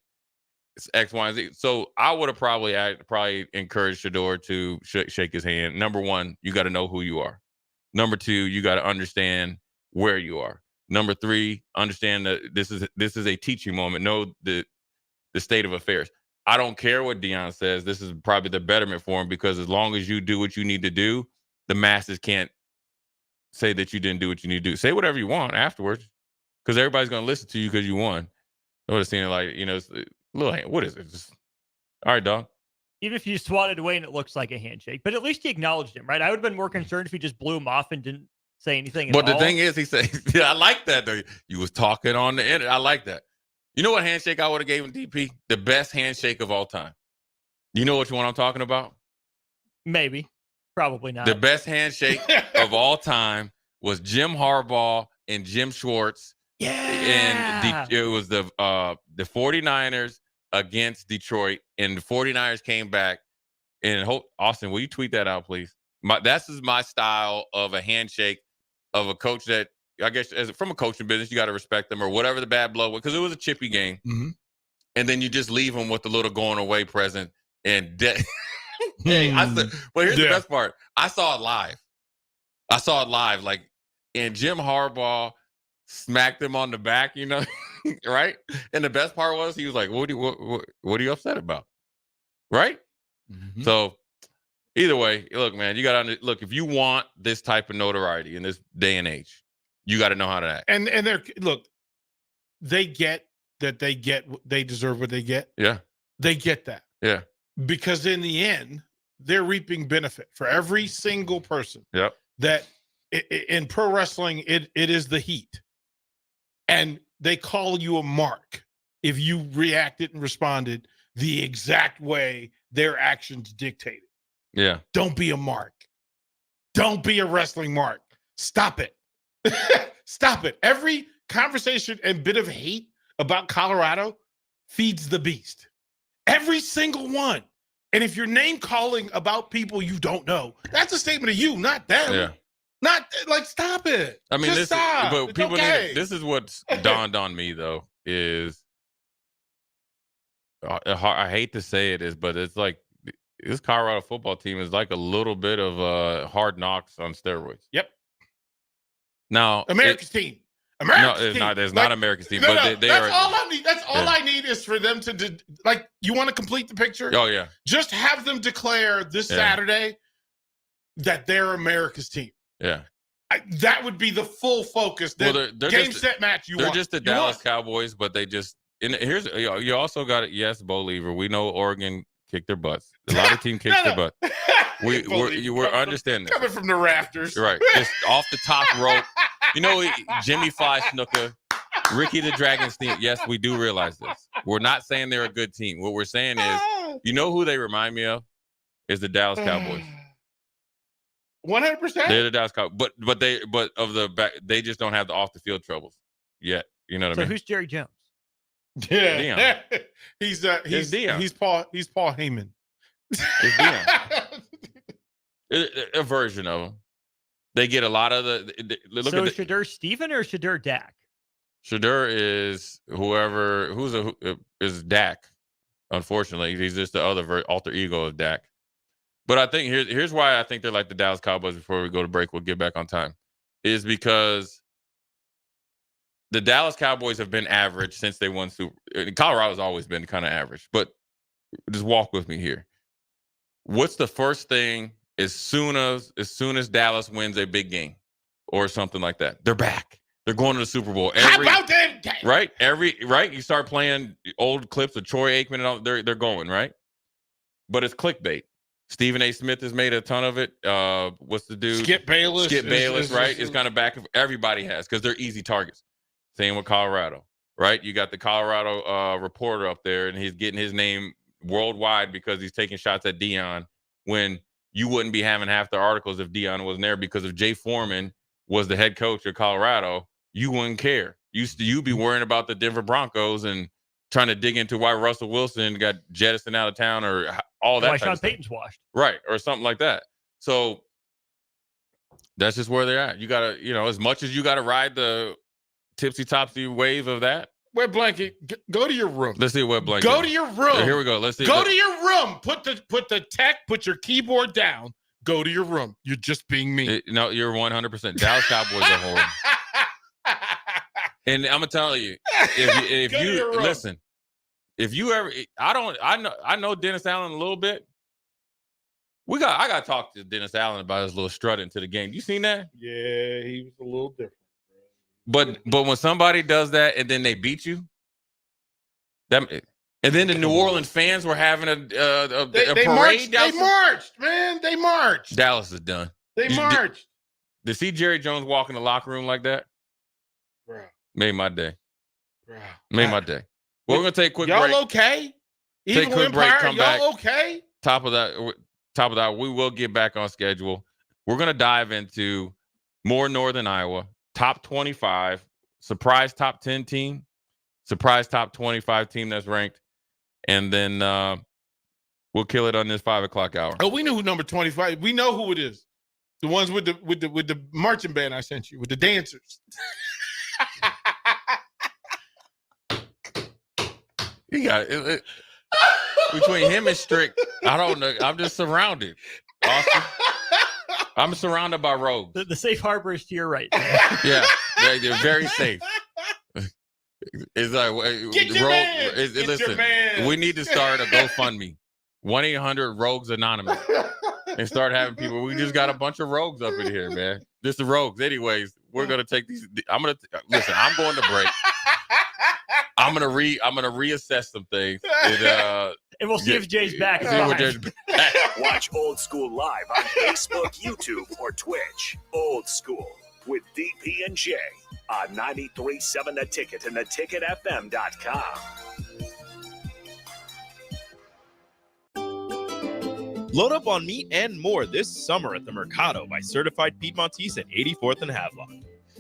It's X, Y, and Z. So I would have probably encouraged Shador to shake his hand. Number one, you got to know who you are. Number 2, you got to understand where you are. Number 3, understand that this is a teaching moment. Know the state of affairs. I don't care what Deion says. This is probably the betterment for him because as long as you do what you need to do, the masses can't say that you didn't do what you need to do. Say whatever you want afterwards because everybody's going to listen to you because you won. I would have seen it like, it's a little, what is it? Just, all right, dog. Even if you swatted away and it looks like a handshake, but at least he acknowledged him, right? I would have been more concerned if he just blew him off and didn't say anything at all. But the thing is, he said, I like that, though. You was talking on the internet. I like that. You know what handshake I would have gave him, DP? The best handshake of all time. You know which one I'm talking about? Maybe. Probably not. The best handshake of all time was Jim Harbaugh and Jim Schwartz. Yeah. And it was the 49ers against Detroit, and the 49ers came back. And Austin, will you tweet that out, please? This is my style of a handshake of a coach that, I guess, from a coaching business, you got to respect them or whatever the bad blood was, because it was a chippy game. Mm-hmm. And then you just leave them with the little going away present. And here's the best part. I saw it live. Like, and Jim Harbaugh smacked him on the back, right? And the best part was he was like, what are you upset about? Right? Mm-hmm. So either way, look, man, you got to look, if you want this type of notoriety in this day and age, you got to know how to act. And they get that they deserve what they get. Yeah. They get that. Yeah. Because in the end, they're reaping benefit for every single person. Yep. That in pro wrestling, it is the heat. And they call you a mark if you reacted and responded the exact way their actions dictated. Yeah. Don't be a mark. Don't be a wrestling mark. Stop it. Stop it. Every conversation and bit of hate about Colorado feeds the beast. Every single one. And if you're name calling about people you don't know, that's a statement of you, not them. Yeah. Not like, stop it. I mean, stop. But people okay. this is what's dawned on me though, is I hate to say it but it's like this Colorado football team is like a little bit of Hard Knocks on steroids. Yep. Now, America's team. No, there's not America's team. No, but they that's are. all I need. That's all Yeah. I need is for them to you want to complete the picture? Oh yeah. Just have them declare this Saturday that they're America's team. Yeah. That would be the full focus. Well, they're game, just, set, match. They're just the Dallas Cowboys, but they just. And here's you also got it. Yes, Bo Lever. We know Oregon kicked their butts. A lot of team kicks their butt. We're understanding that. Coming from the rafters, right? Just off the top rope. You know, Jimmy Fly Snooker, Ricky the Dragon Steam. Yes, we do realize this. We're not saying they're a good team. What we're saying is, you know who they remind me of? Is the Dallas Cowboys. 100%. They're the Dallas Cowboys, but of the back, they just don't have the off the field troubles yet. You know what I So mean? who's Jerry Jones? Yeah, he's Dion. He's Paul Heyman. It's Dion. A version of them. They get a lot of look So at Shadur Steven or Shadur Dak? Shadur is is Dak. Unfortunately, he's just the other alter ego of Dak. But I think here's why I think they're like the Dallas Cowboys. Before we go to break, we'll get back on time. Is because the Dallas Cowboys have been average since they won Colorado's always been kind of average. But just walk with me here. What's the first thing as soon as Dallas wins a big game or something like that? They're back. They're going to the Super Bowl. How about them? Right? You start playing old clips of Troy Aikman and all. They're going, right? But it's clickbait. Stephen A. Smith has made a ton of it. What's the dude? Skip Bayless, right? It's kind of back. Everybody has because they're easy targets. Same with Colorado, right? You got the Colorado reporter up there, and he's getting his name worldwide because he's taking shots at Dion when you wouldn't be having half the articles if Dion wasn't there, because if Jay Foreman was the head coach of Colorado, you wouldn't care. You'd be worrying about the Denver Broncos and trying to dig into why Russell Wilson got jettisoned out of town or all that. Why type Sean of stuff. Payton's washed. Right, or something like that. So that's just where they're at. You gotta, as much as you gotta ride the tipsy-topsy wave of that. Wet blanket. Go to your room. Let's see a wet blanket. Go to your room. Here we go. Let's see. Go to your room. Put the tech. Put your keyboard down. Go to your room. You're just being mean. No, you're 100%. Dallas Cowboys are horrible. And I'm gonna tell you, if you listen, if you ever, I know Dennis Allen a little bit. I got to talk to Dennis Allen about his little strut into the game. You seen that? Yeah, he was a little different. But when somebody does that and then they beat you, and then the New Orleans fans were having a parade. They marched, man. They marched. Dallas is done. They marched. To see Jerry Jones walk in the locker room like that, bro, made my day. Bro, made my day. Well, we're gonna take a quick y'all break. Okay? Take a quick break. Come back. Okay? Top of that, we will get back on schedule. We're gonna dive into more Northern Iowa. Top 25, surprise top 10 team, surprise top 25 team that's ranked, and then we'll kill it on this 5 o'clock hour. Oh, we know who number 25. We know who it is. The ones with the marching band I sent you, with the dancers. You got it. Between him and Strick, I don't know. I'm just surrounded. Austin. I'm surrounded by rogues. The safe harbor is to your right. Yeah, they're very safe. It's like Get your man. Get your man. We need to start a GoFundMe, 1-800-ROGUES Anonymous, and start having people. We just got a bunch of rogues up in here, man. Just the rogues. Anyways, we're gonna take these. Listen. I'm going to break. I'm gonna reassess some things. And we'll see if Jay's back. Watch Old School live on Facebook, YouTube, or Twitch. Old School with DP and J on 93.7 The Ticket and theticketfm.com. Load up on meat and more this summer at the Mercado by Certified Piedmontese at 84th and Havelock.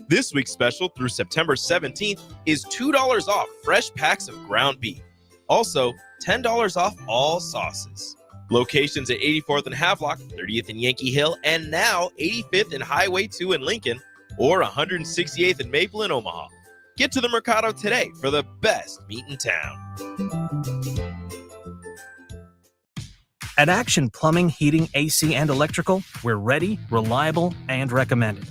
This week's special through September 17th is $2 off fresh packs of ground beef. Also, $10 off all sauces. Locations at 84th and Havelock, 30th and Yankee Hill, and now 85th and Highway 2 in Lincoln, or 168th and Maple in Omaha. Get to the Mercado today for the best meat in town. At Action Plumbing, Heating, AC, and Electrical, we're ready, reliable, and recommended.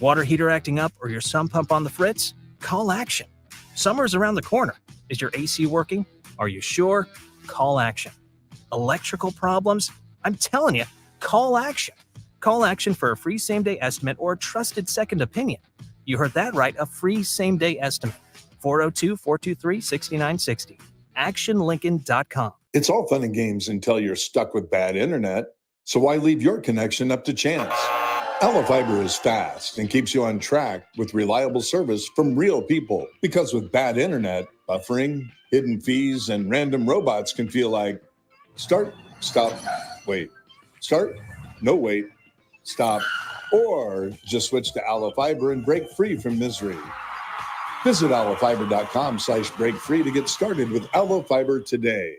Water heater acting up or your sump pump on the fritz? Call Action. Summer's around the corner. Is your AC working? Are you sure? Call Action. Electrical problems? I'm telling you, call Action. Call Action for a free same-day estimate or a trusted second opinion. You heard that right, a free same-day estimate. 402-423-6960. ActionLincoln.com. It's all fun and games until you're stuck with bad internet. So why leave your connection up to chance? Fiber is fast and keeps you on track with reliable service from real people. Because with bad internet, buffering, hidden fees, and random robots can feel like start, stop, wait, start, no wait, stop, or just switch to Fiber and break free from misery. Visit allofiber.com/break free to get started with Fiber today.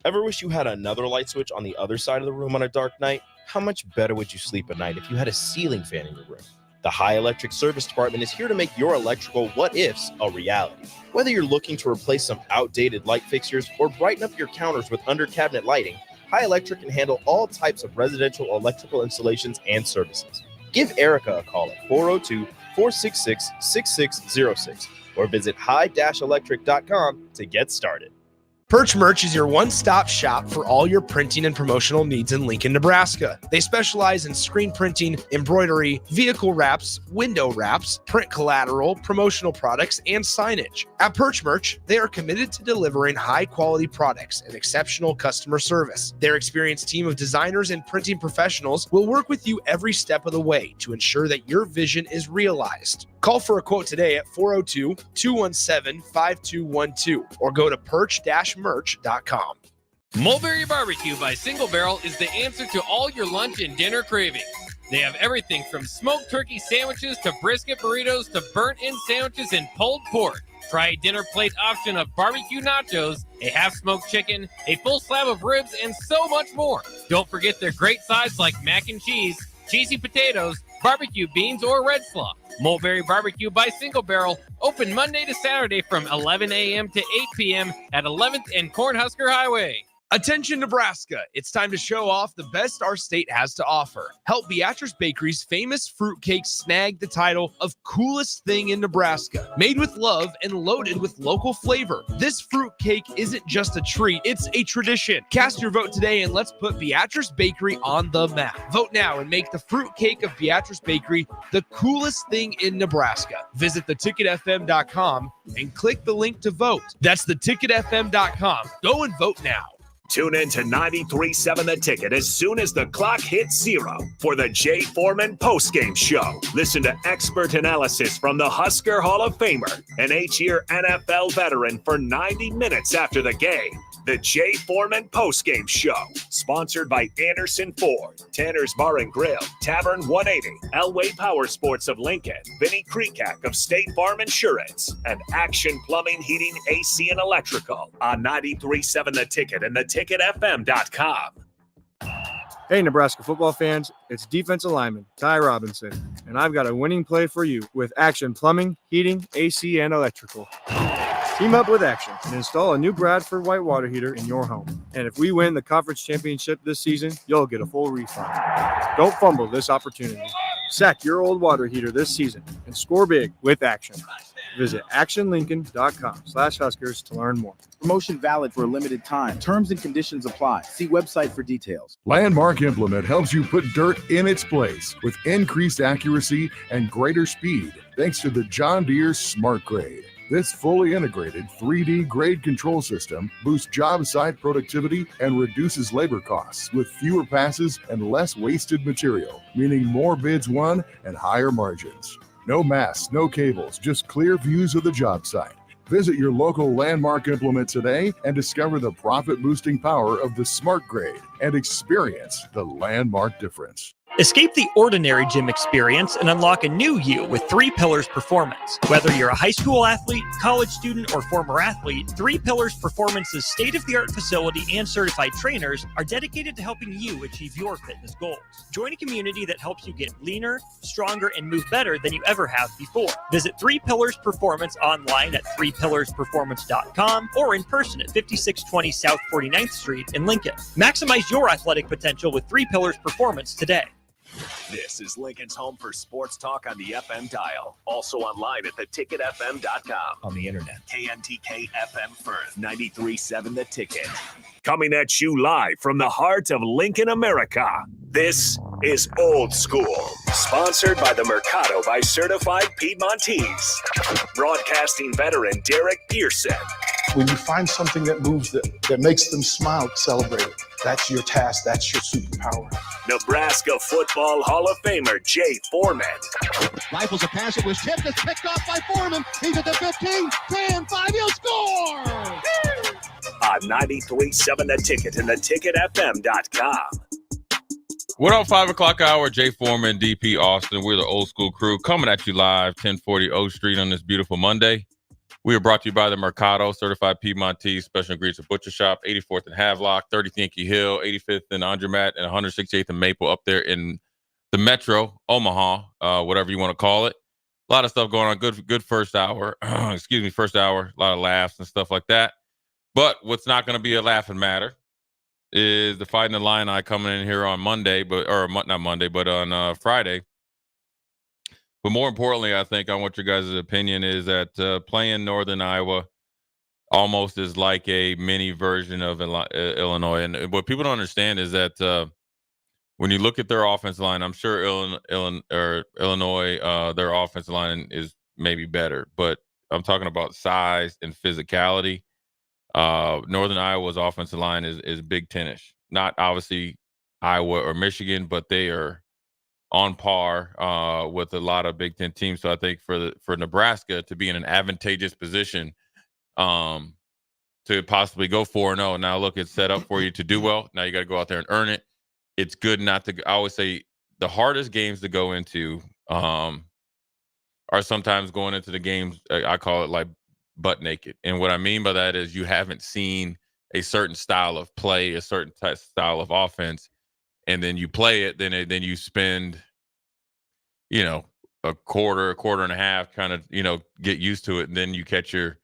Ever wish you had another light switch on the other side of the room on a dark night? How much better would you sleep at night if you had a ceiling fan in your room? The High Electric Service Department is here to make your electrical what-ifs a reality. Whether you're looking to replace some outdated light fixtures or brighten up your counters with under-cabinet lighting, High Electric can handle all types of residential electrical installations and services. Give Erica a call at 402-466-6606 or visit high-electric.com to get started. Perch Merch is your one-stop shop for all your printing and promotional needs in Lincoln, Nebraska. They specialize in screen printing, embroidery, vehicle wraps, window wraps, print collateral, promotional products, and signage. At Perch Merch, they are committed to delivering high-quality products and exceptional customer service. Their experienced team of designers and printing professionals will work with you every step of the way to ensure that your vision is realized. Call for a quote today at 402-217-5212 or go to perch-merch.com. Mulberry Barbecue by Single Barrel is the answer to all your lunch and dinner cravings. They have everything from smoked turkey sandwiches to brisket burritos to burnt-in sandwiches and pulled pork. Try a dinner plate option of barbecue nachos, a half-smoked chicken, a full slab of ribs, and so much more. Don't forget their great sides like mac and cheese, cheesy potatoes, barbecue beans, or red slaw. Mulberry Barbecue by Single Barrel, open Monday to Saturday from 11 a.m. to 8 p.m. at 11th and Cornhusker Highway. Attention Nebraska, it's time to show off the best our state has to offer. Help Beatrice Bakery's famous fruitcake snag the title of coolest thing in Nebraska. Made with love and loaded with local flavor. This fruitcake isn't just a treat, it's a tradition. Cast your vote today and let's put Beatrice Bakery on the map. Vote now and make the fruitcake of Beatrice Bakery the coolest thing in Nebraska. Visit theticketfm.com and click the link to vote. That's theticketfm.com. Go and vote now. Tune in to 93.7 The Ticket as soon as the clock hits 0 for the Jay Foreman postgame show. Listen to expert analysis from the Husker Hall of Famer, an 8-year NFL veteran for 90 minutes after the game. The Jay Foreman postgame show, sponsored by Anderson Ford, Tanner's Bar and Grill, Tavern 180, Elway Power Sports of Lincoln, Vinnie Kreekak of State Farm Insurance, and Action Plumbing, Heating, AC, and Electrical on 93.7 The Ticket and theticketfm.com. Hey, Nebraska football fans, it's defensive lineman Ty Robinson, and I've got a winning play for you with Action Plumbing, Heating, AC, and Electrical. Team up with Action and install a new Bradford white water heater in your home. And if we win the conference championship this season, you'll get a full refund. Don't fumble this opportunity. Sack your old water heater this season and score big with Action. Visit actionlincoln.com/Huskers to learn more. Promotion valid for a limited time. Terms and conditions apply. See website for details. Landmark Implement helps you put dirt in its place with increased accuracy and greater speed thanks to the John Deere Smart Grade. This fully integrated 3D grade control system boosts job site productivity and reduces labor costs with fewer passes and less wasted material, meaning more bids won and higher margins. No masts, no cables, just clear views of the job site. Visit your local Landmark Implement today and discover the profit-boosting power of the Smart Grade and experience the Landmark difference. Escape the ordinary gym experience and unlock a new you with 3 Pillars Performance. Whether you're a high school athlete, college student, or former athlete, 3 Pillars Performance's state-of-the-art facility and certified trainers are dedicated to helping you achieve your fitness goals. Join a community that helps you get leaner, stronger, and move better than you ever have before. Visit 3 Pillars Performance online at 3pillarsperformance.com or in person at 5620 South 49th Street in Lincoln. Maximize your athletic potential with 3 Pillars Performance today. This is Lincoln's home for sports talk on the FM dial. Also online at theticketfm.com. On the internet, KNTK FM Firth, 93.7 The Ticket. Coming at you live from the heart of Lincoln, America. This is Old School. Sponsored by the Mercado by Certified Piedmontese. Broadcasting veteran Derek Pearson. When you find something that moves them, that makes them smile, celebrate it. That's your task. That's your superpower. Nebraska Football Hall of Famer Jay Foreman. Rifles a pass. It was tipped. It's picked off by Foreman. He's at the 15, 10, 5. He'll score! On 93.7 The Ticket and theticketfm.com. What up, 5 o'clock hour? Jay Foreman, DP Austin. We're the Old School crew coming at you live, 1040 O Street on this beautiful Monday. We are brought to you by the Mercado, Certified Piedmontese, Special Ingredients and Butcher Shop, 84th and Havelock, 30th Yankee Hill, 85th and Andermatt, and 168th and Maple up there in the Metro, Omaha, whatever you want to call it. A lot of stuff going on. Good first hour. First hour. A lot of laughs and stuff like that. But what's not going to be a laughing matter is the Fighting Illini coming in here on Monday, not Monday, but on Friday. But more importantly, I think I want your guys' opinion is that playing Northern Iowa almost is like a mini version of Illinois. And what people don't understand is that when you look at their offensive line, I'm sure Illinois, their offensive line is maybe better. But I'm talking about size and physicality. Northern Iowa's offensive line is Big Ten-ish. Not obviously Iowa or Michigan, but they are on par with a lot of Big Ten teams. So I think for Nebraska to be in an advantageous position to possibly go 4-0. Now, look, it's set up for you to do well. Now you got to go out there and earn it. It's good not to – I always say the hardest games to go into are sometimes going into the games, I call it like butt naked. And what I mean by that is you haven't seen a certain style of play, a certain style of offense, and then you play it, then you spend, a quarter and a half, kind of, get used to it, and then you catch your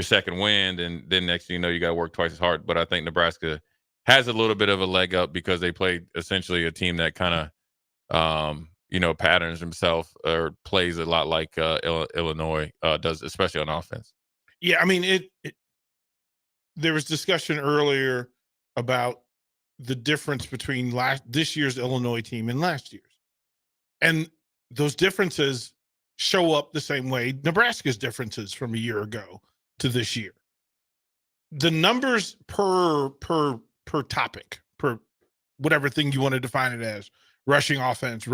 second wind, and then next thing you know, you got to work twice as hard. But I think Nebraska has a little bit of a leg up because they played essentially a team that kind of, patterns himself or plays a lot like Illinois does, especially on offense. Yeah, I mean, there was discussion earlier about the difference between this year's Illinois team and last year's. And those differences show up the same way Nebraska's differences from a year ago to this year. The numbers per topic, per whatever thing you want to define it as, rushing offense,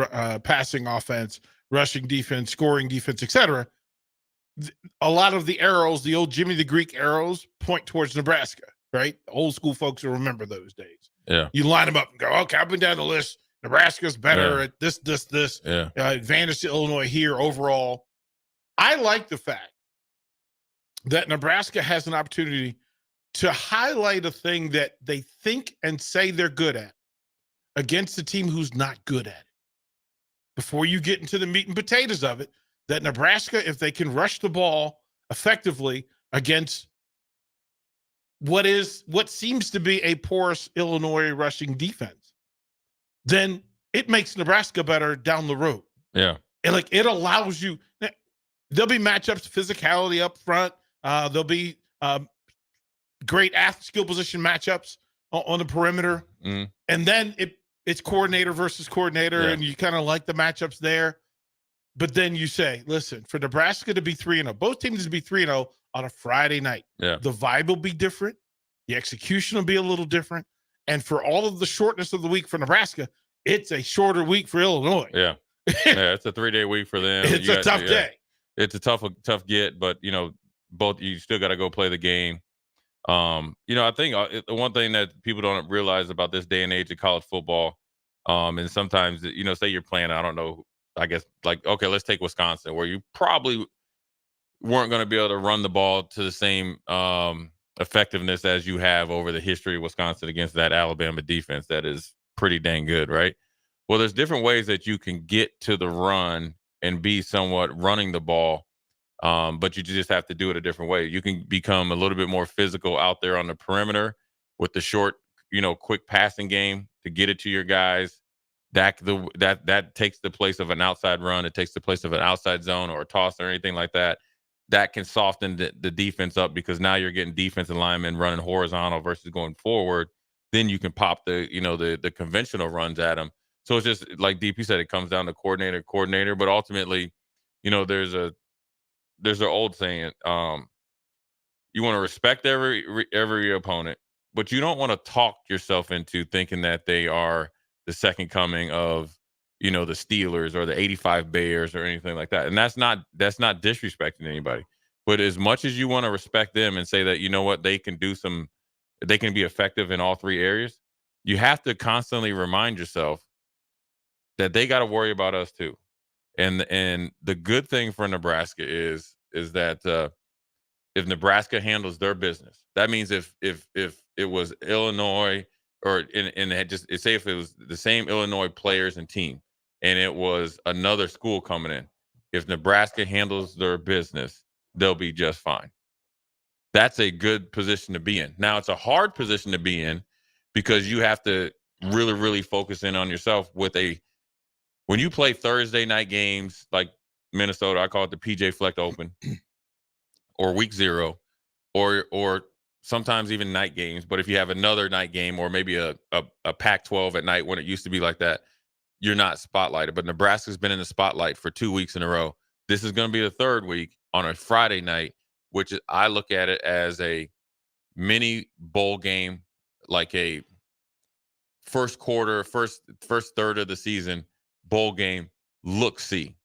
passing offense, rushing defense, scoring defense, etc. A lot of the arrows, the old Jimmy the Greek arrows, point towards Nebraska, right? Old school folks will remember those days. Yeah. You line them up and go, okay, up and down the list. Nebraska's better at this. Yeah. Advantage to Illinois here overall. I like the fact that Nebraska has an opportunity to highlight a thing that they think and say they're good at against a team who's not good at it. Before you get into the meat and potatoes of it, that Nebraska, if they can rush the ball effectively against what seems to be a porous Illinois rushing defense, then it makes Nebraska better down the road. Yeah. And it allows you, there'll be matchups, physicality up front. There'll be great skill position matchups on the perimeter. Mm. And then it's coordinator versus coordinator, and you kind of like the matchups there. But then you say, listen, for Nebraska to be 3-0, both teams to be 3-0 on a Friday night, the vibe will be different. The execution will be a little different. And for all of the shortness of the week for Nebraska, it's a shorter week for Illinois. Yeah. Yeah, it's a 3-day week for them. It's a tough day. It's a tough get, but, both you still got to go play the game. I think the one thing that people don't realize about this day and age of college football, and sometimes, say you're playing, I don't know, I guess, okay, let's take Wisconsin, where you probably weren't going to be able to run the ball to the same effectiveness as you have over the history of Wisconsin against that Alabama defense that is pretty dang good, right? Well, there's different ways that you can get to the run and be somewhat running the ball, but you just have to do it a different way. You can become a little bit more physical out there on the perimeter with the short, quick passing game to get it to your guys that takes the place of an outside run. It takes the place of an outside zone or a toss or anything like that. That can soften the defense up because now you're getting defensive linemen running horizontal versus going forward. Then you can pop the conventional runs at them. So it's just like DP said, it comes down to coordinator. But ultimately, there's an old saying, you want to respect every opponent, but you don't want to talk yourself into thinking that they are the second coming of the Steelers or the 85 Bears or anything like that. And that's not disrespecting anybody. But as much as you want to respect them and say that, what, they can be effective in all three areas, you have to constantly remind yourself that they got to worry about us too. And the good thing for Nebraska is that if Nebraska handles their business, that means if it was Illinois or say if it was the same Illinois players and team, and it was another school coming in, if Nebraska handles their business, they'll be just fine. That's a good position to be in. Now, it's a hard position to be in because you have to really, really focus in on yourself when you play Thursday night games like Minnesota, I call it the PJ Fleck Open, or week 0, or sometimes even night games. But if you have another night game or maybe a Pac-12 at night when it used to be like that, you're not spotlighted. But Nebraska's been in the spotlight for 2 weeks in a row. This is going to be the third week on a Friday night, which I look at it as a mini bowl game, like a first quarter, first third of the season bowl game, look-see,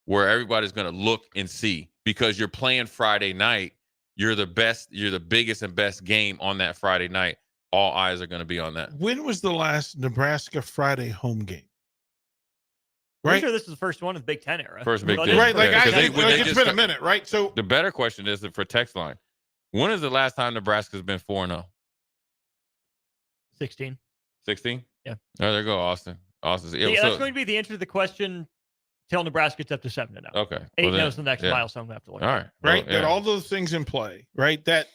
where everybody's going to look and see because you're playing Friday night. You're the biggest and best game on that Friday night. All eyes are going to be on that. When was the last Nebraska Friday home game? Right. I'm sure this is the first one of the Big Ten era. First Big Ten. Right. It's been a minute, right? So the better question is for text line. When is the last time Nebraska's been 4-0? 16. 16? Yeah. Oh, there you go, Austin. That's going to be the answer to the question till Nebraska gets up to 7-0. Okay. 8-0 is the next milestone we have to look at. All right. Right. That all those things in play, right? That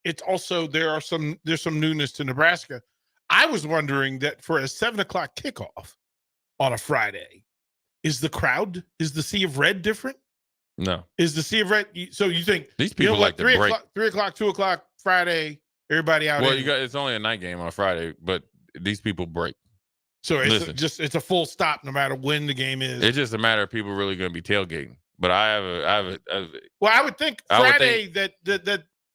it's also there's some newness to Nebraska. I was wondering that for a 7:00 kickoff on a Friday, is the sea of red different? No. Is the sea of red? So you think these people like 3 to break 3 o'clock, 2 o'clock Friday, everybody out. Well, it's only a night game on Friday, but these people break. So it's a full stop no matter when the game is. It's just a matter of people really going to be tailgating. But I would think Friday that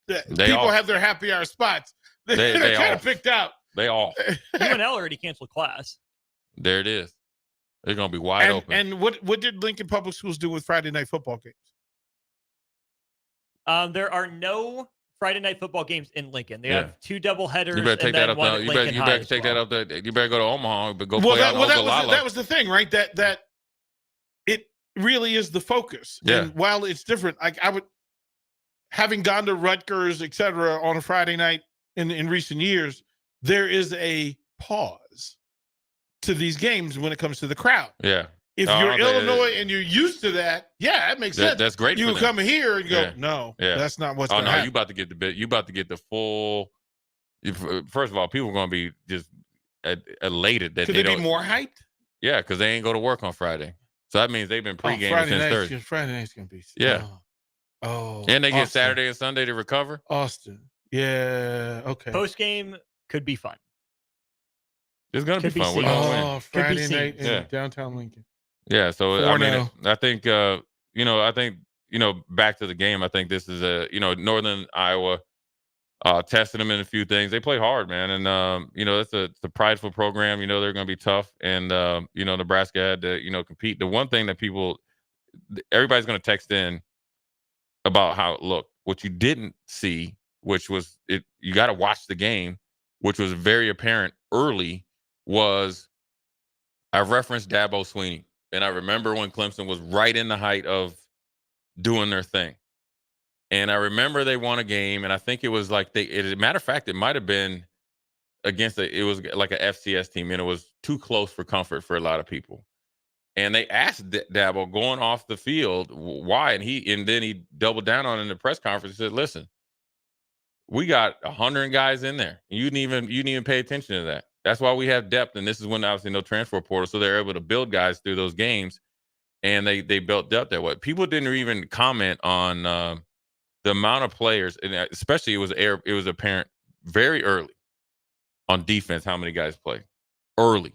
people have their happy hour spots. They're kind of picked out. They all. UNL already canceled class. There it is. They're going to be wide open. And what did Lincoln Public Schools do with Friday night football games? There are no Friday night football games in Lincoln. They have 2 doubleheaders. You better take that up. You better take that up. You better go to Omaha, but go play out in Ogallala. That was the thing, right? That it really is the focus. Yeah. And while it's different, I would, having gone to Rutgers, et cetera, on a Friday night in recent years, there is a pause to these games when it comes to the crowd. Yeah. If you're Illinois and you're used to that, that makes sense. That's great. You come here and go, no, that's not what's going to happen. You about to get the full. First of all, people are going to be just elated that Could they be more hyped? Yeah, because they ain't go to work on Friday, so that means they've been pre-gaming since Thursday. Friday night's going to be. Yeah. Oh. And they get Saturday and Sunday to recover. Austin. Yeah. Okay. Post game could be fun. It's going to be fun. We're going to win. Friday night in downtown Lincoln. Yeah, so I think back to the game. I think this is Northern Iowa testing them in a few things. They play hard, man, and it's a prideful program. They're going to be tough, and Nebraska had to compete. The one thing that everybody's going to text in about how it looked. What you didn't see, which was it, you got to watch the game, which was very apparent early. Was I referenced Dabo Swinney. And I remember when Clemson was right in the height of doing their thing. And I remember they won a game, and I think it was like as a matter of fact, it might have been it was like a FCS team, and it was too close for comfort for a lot of people. And they asked Dabo going off the field why, and then he doubled down on it in the press conference and said, "Listen, we got 100 guys in there. You didn't even pay attention to that. That's why we have depth, and this is when obviously no transfer portal, so they're able to build guys through those games, and they built depth that way. People didn't even comment on the amount of players, and especially it was apparent very early on defense how many guys play early,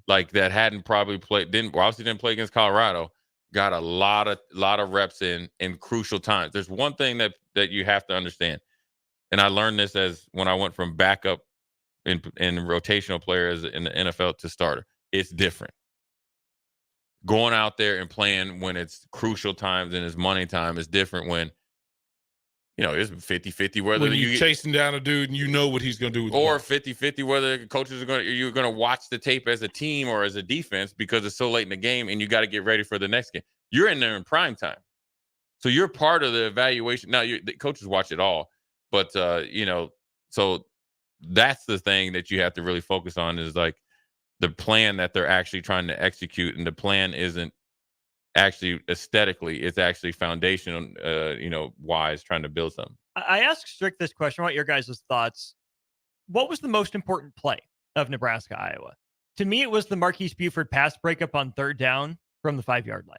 like that hadn't probably played, obviously didn't play against Colorado, got a lot of reps in crucial times. There's one thing that you have to understand, and I learned this as when I went from backup in rotational players in the NFL to starter. It's different. Going out there and playing when it's crucial times and it's money time is different when, it's 50-50 whether when you're chasing down a dude and you know what he's going to do with or 50-50 whether coaches you're going to watch the tape as a team or as a defense because it's so late in the game and you got to get ready for the next game. You're in there in prime time. So you're part of the evaluation. Now the coaches watch it all, but so that's the thing that you have to really focus on is like the plan that they're actually trying to execute. And the plan isn't actually aesthetically, it's actually foundational, wise, trying to build something. I asked Strick this question. I want your guys' thoughts. What was the most important play of Nebraska, Iowa? To me, it was the Marquise Buford pass breakup on 3rd down from the 5-yard line.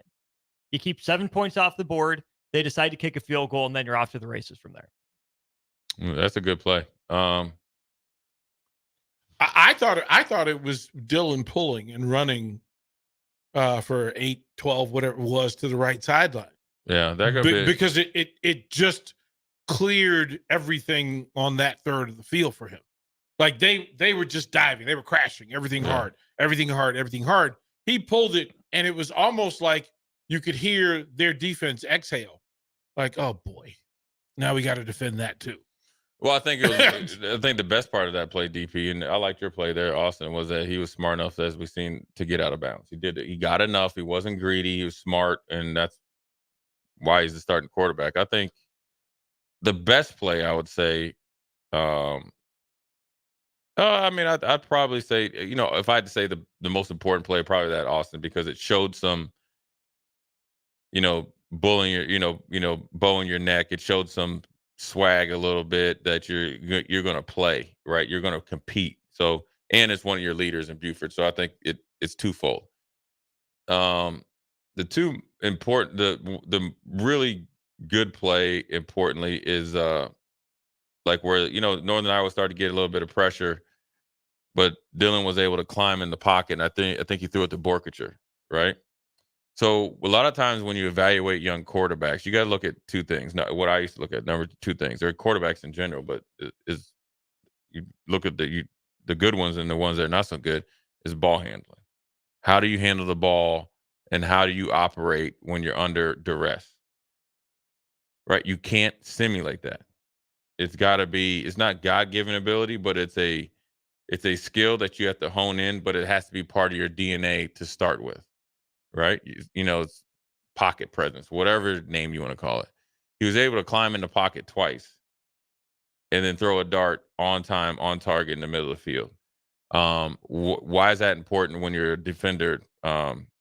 You keep 7 points off the board. They decide to kick a field goal, and then you're off to the races from there. That's a good play. I thought it was Dylan pulling and running for 8, 12, whatever it was, to the right sideline. Yeah, that could be because it just cleared everything on that third of the field for him. Like they were just diving, they were crashing, everything hard. He pulled it, and it was almost like you could hear their defense exhale, like, oh boy, now we got to defend that too. Well, I think the best part of that play, DP, and I liked your play there, Austin, was that he was smart enough, as we've seen, to get out of bounds. He did it. He got enough. He wasn't greedy. He was smart, and that's why he's the starting quarterback. I think the best play, I would say, I'd probably say, if I had to say the most important play, probably that, Austin, because it showed some, bullying your, bow in your neck. It showed some swag a little bit that you're going to play, right? You're going to compete. So, and it's one of your leaders in Buford. So I think it's twofold. The two important, the really good play, importantly, is like where, Northern Iowa started to get a little bit of pressure, but Dylan was able to climb in the pocket. And I think he threw it to Borkacher, right? So a lot of times when you evaluate young quarterbacks, you got to look at two things. Not what I used to look at. Number two things. There are quarterbacks in general, but is you look at the good ones and the ones that are not so good is ball handling. How do you handle the ball, and how do you operate when you're under duress? Right? You can't simulate that. It's got to be. It's not God-given ability, but it's a skill that you have to hone in. But it has to be part of your DNA to start with. Right? It's pocket presence, whatever name you want to call it. He was able to climb in the pocket twice and then throw a dart on time, on target in the middle of the field. Why is that important when you're a defender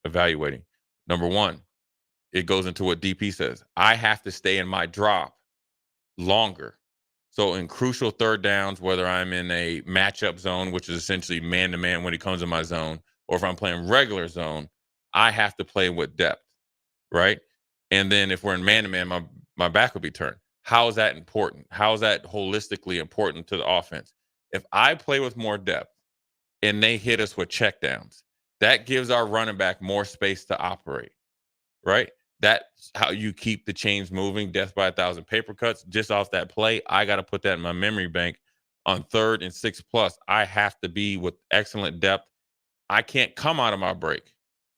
evaluating? Number one, it goes into what DP says. I have to stay in my drop longer. So in crucial 3rd downs, whether I'm in a matchup zone, which is essentially man-to-man when he comes in my zone, or if I'm playing regular zone, I have to play with depth, right? And then if we're in man-to-man, my back will be turned. How is that important? How is that holistically important to the offense? If I play with more depth and they hit us with checkdowns, that gives our running back more space to operate, right? That's how you keep the chains moving, death by 1,000 paper cuts. Just off that play, I got to put that in my memory bank. On 3rd and 6+, I have to be with excellent depth. I can't come out of my break,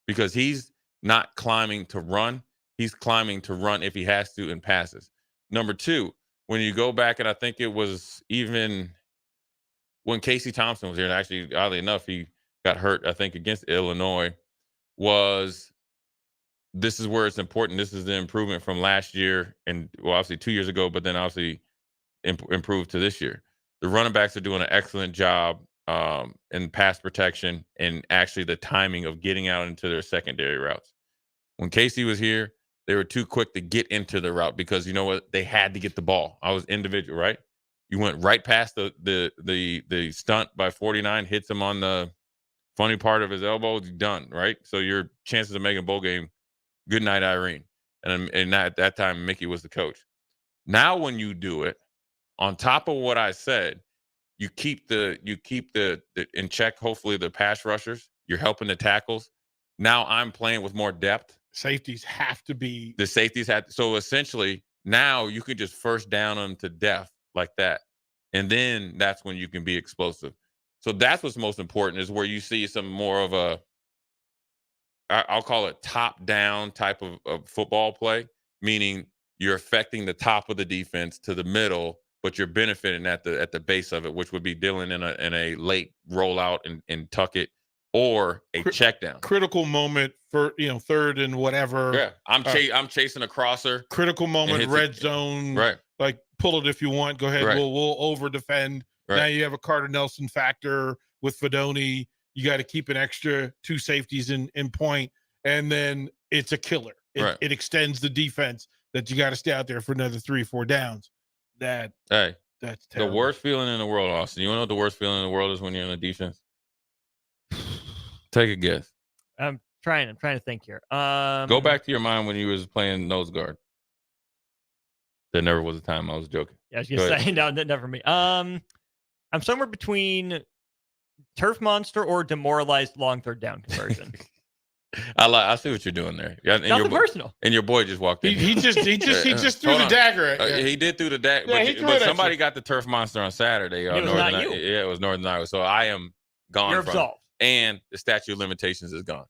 because he's not climbing to run. He's climbing to run if he has to in passes. Number two, when you go back, and I think it was even when Casey Thompson was here, and actually, oddly enough, he got hurt, I think, against Illinois, this is where it's important. This is the improvement from last year and, well, obviously 2 years ago, but then obviously improved to this year. The running backs are doing an excellent job in pass protection and actually the timing of getting out into their secondary routes. When Casey was here, they were too quick to get into the route because you know what? They had to get the ball. I was individual, right? You went right past the stunt by 49, hits him on the funny part of his elbow. Done, right? So your chances of making bowl game, good night, Irene. And at that time, Mickey was the coach. Now, when you do it, on top of what I said, you keep the in check. Hopefully, the pass rushers. You're helping the tackles. Now I'm playing with more depth. Safeties have to be. The safeties have. So essentially, now you can just first down them to death like that, and then that's when you can be explosive. So that's what's most important, is where you see some more of a, I'll call it top-down type of football play, meaning you're affecting the top of the defense to the middle, but you're benefiting at the base of it, which would be dealing in a late rollout and tuck it, or a check down. Critical moment for third and whatever. Yeah, I'm chasing a crosser. Critical moment, red zone. Right. Like pull it if you want. Go ahead. Right. We'll over defend. Right. Now you have a Carter Nelson factor with Fedoni. You got to keep an extra 2 safeties in point, and then it's a killer. It extends the defense that you got to stay out there for another 3-4 downs. That's the terrible. worst feeling in the world, Austin. You want to know what the worst feeling in the world is when you're in a defense? Take a guess. I'm trying to think here. Go back to your mind when you was playing nose guard. There never was a time. I was joking. Yeah, I was gonna say no, never me. I'm somewhere between turf monster or demoralized long third down conversion. I see what you're doing there. Yeah, and Nothing personal. And your boy just walked in. He just threw the dagger at you. He did through the dagger. Yeah, but somebody got the turf monster on Saturday. It was not you. Yeah, it was Northern Iowa. So I am gone. You're from absolved. it. And the statute of limitations is gone.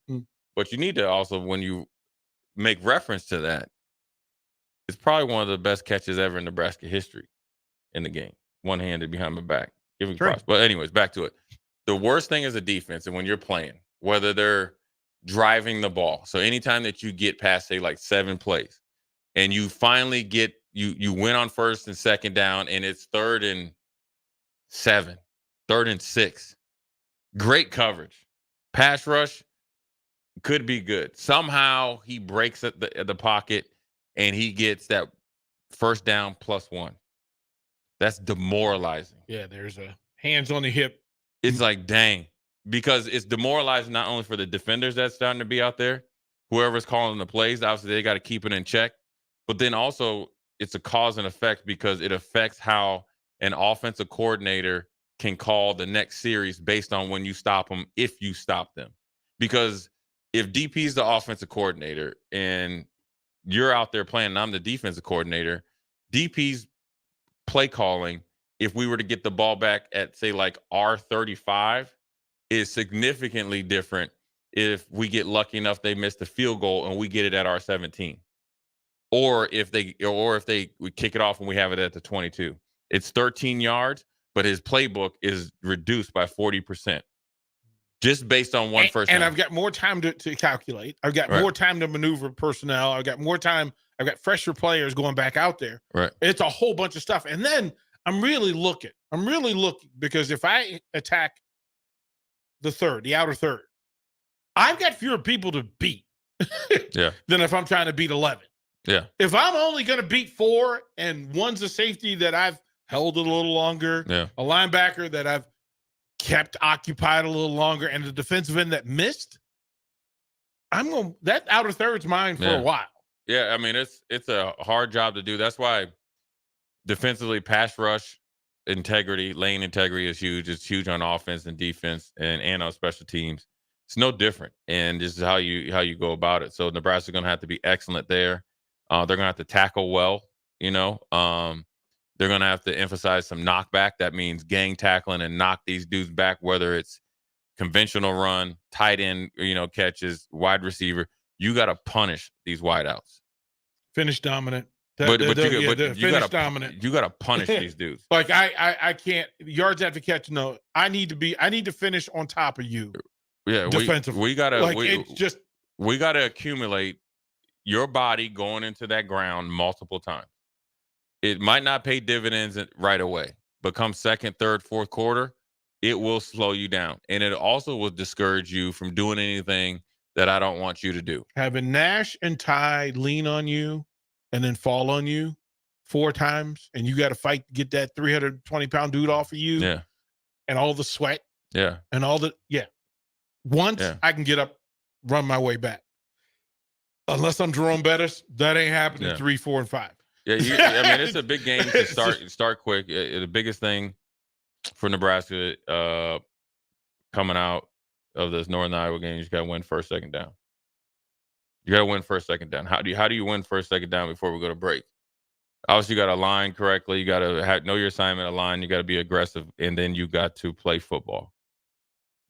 But you need to also, when you make reference to that, it's probably one of the best catches ever in Nebraska history in the game. One-handed behind my back. Give me props. But anyways, back to it. The worst thing is a defense, and when you're playing, whether they're driving the ball. So anytime that you get past, say, like 7 plays, and you finally get you win on first and second down, and it's 3rd and 7, 3rd and 6. Great coverage. Pass rush could be good. Somehow he breaks at the pocket and he gets that first down +1. That's demoralizing. Yeah, there's a hands on the hip. It's like, dang, because it's demoralizing not only for the defenders that's starting to be out there, whoever's calling the plays, obviously they got to keep it in check, but then also it's a cause and effect because it affects how an offensive coordinator can call the next series based on when you stop them, if you stop them. Because if DP is the offensive coordinator and you're out there playing and I'm the defensive coordinator, DP's play calling, if we were to get the ball back at, say, like R35, is significantly different if we get lucky enough they miss the field goal and we get it at R17. Or if we kick it off and we have it at the 22. It's 13 yards, but his playbook is reduced by 40%. Just based on one first down. And I've got more time to calculate. I've got more time to maneuver personnel. I've got more time. I've got fresher players going back out there. Right. It's a whole bunch of stuff. And then I'm really looking because if I attack the outer third, I've got fewer people to beat than if I'm trying to beat 11. Yeah. If I'm only going to beat 4 and one's a safety that I've held it a little longer, a linebacker that I've kept occupied a little longer, and the defensive end that missed, that outer third's mine for a while. Yeah, I mean, it's a hard job to do. That's why defensively, pass rush integrity, lane integrity is huge. It's huge on offense and defense and on special teams. It's no different, and this is how you go about it. So Nebraska's going to have to be excellent there. They're going to have to tackle well, They're going to have to emphasize some knockback. That means gang tackling and knock these dudes back, whether it's conventional run, tight end, catches, wide receiver. You got to punish these wideouts. Finish dominant. But you dominant. You got to punish these dudes. Like I can't yards after catch. No, I need to finish on top of you. Yeah, defensively. We got to. We got to accumulate your body going into that ground multiple times. It might not pay dividends right away, but come second, third, fourth quarter, it will slow you down. And it also will discourage you from doing anything that I don't want you to do. Having Nash and Ty lean on you and then fall on you 4 times and you got to fight to get that 320-pound dude off of you. Yeah. And all the sweat. Yeah. And all the, Once I can get up, run my way back. Unless I'm Jerome Bettis, that ain't happening 3, 4, and 5. Yeah, I mean, it's a big game to start quick. The biggest thing for Nebraska coming out of this Northern Iowa game, you just got to win first, second down. You got to win first, second down. How do you win first, second down before we go to break? Obviously, you got to align correctly. You got to know your assignment, align. You got to be aggressive, and then you got to play football.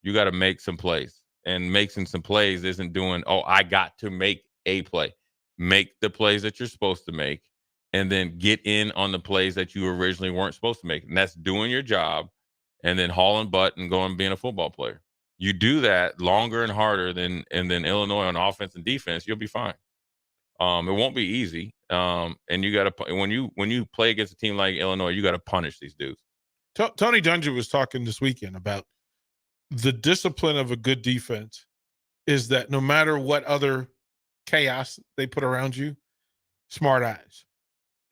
You got to make some plays, and making some plays isn't doing, I got to make a play. Make the plays that you're supposed to make, and then get in on the plays that you originally weren't supposed to make. And that's doing your job and then hauling butt and going and being a football player. You do that longer and harder than Illinois on offense and defense, you'll be fine. It won't be easy. And you got to, when you play against a team like Illinois, you got to punish these dudes. Tony Dungy was talking this weekend about the discipline of a good defense is that no matter what other chaos they put around you, smart eyes.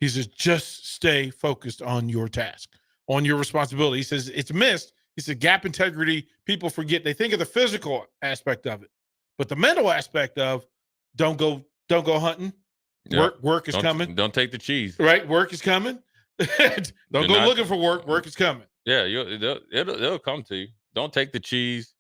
He says, just stay focused on your task, on your responsibility. He says, it's missed. He said, gap integrity, people forget. They think of the physical aspect of it. But the mental aspect of don't go hunting. Work is coming. Don't take the cheese. Right? Work is coming. Don't go looking for work. Work is coming. Yeah, it'll come to you. Don't take the cheese.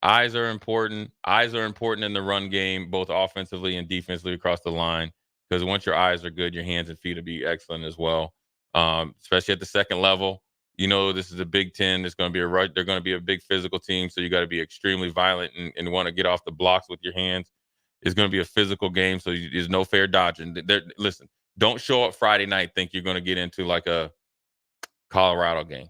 Eyes are important. Eyes are important in the run game, both offensively and defensively across the line. Because once your eyes are good, your hands and feet will be excellent as well. Especially at the second level. This is a Big Ten. It's going to be they're going to be a big physical team, so you got to be extremely violent and want to get off the blocks with your hands. It's going to be a physical game, so there's no fair dodging. Listen, don't show up Friday night think you're going to get into like a Colorado game.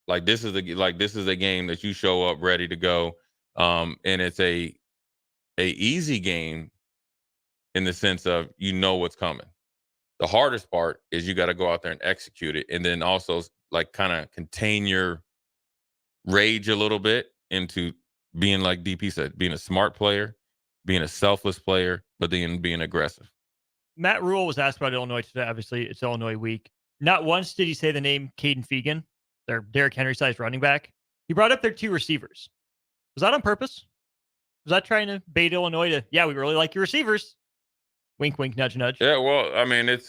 Like this is a game that you show up ready to go, and it's a easy game in the sense of what's coming. The hardest part is you got to go out there and execute it, and then also like kind of contain your rage a little bit into being, like DP said, being a smart player, being a selfless player, but then being aggressive. Matt Rule was asked about Illinois today. Obviously, it's Illinois week. Not once did he say the name Caden Fegan, their Derrick Henry-sized running back. He brought up their 2 receivers. Was that on purpose? Was that trying to bait Illinois to, we really like your receivers? Wink, wink, nudge, nudge. Yeah, well, I mean, it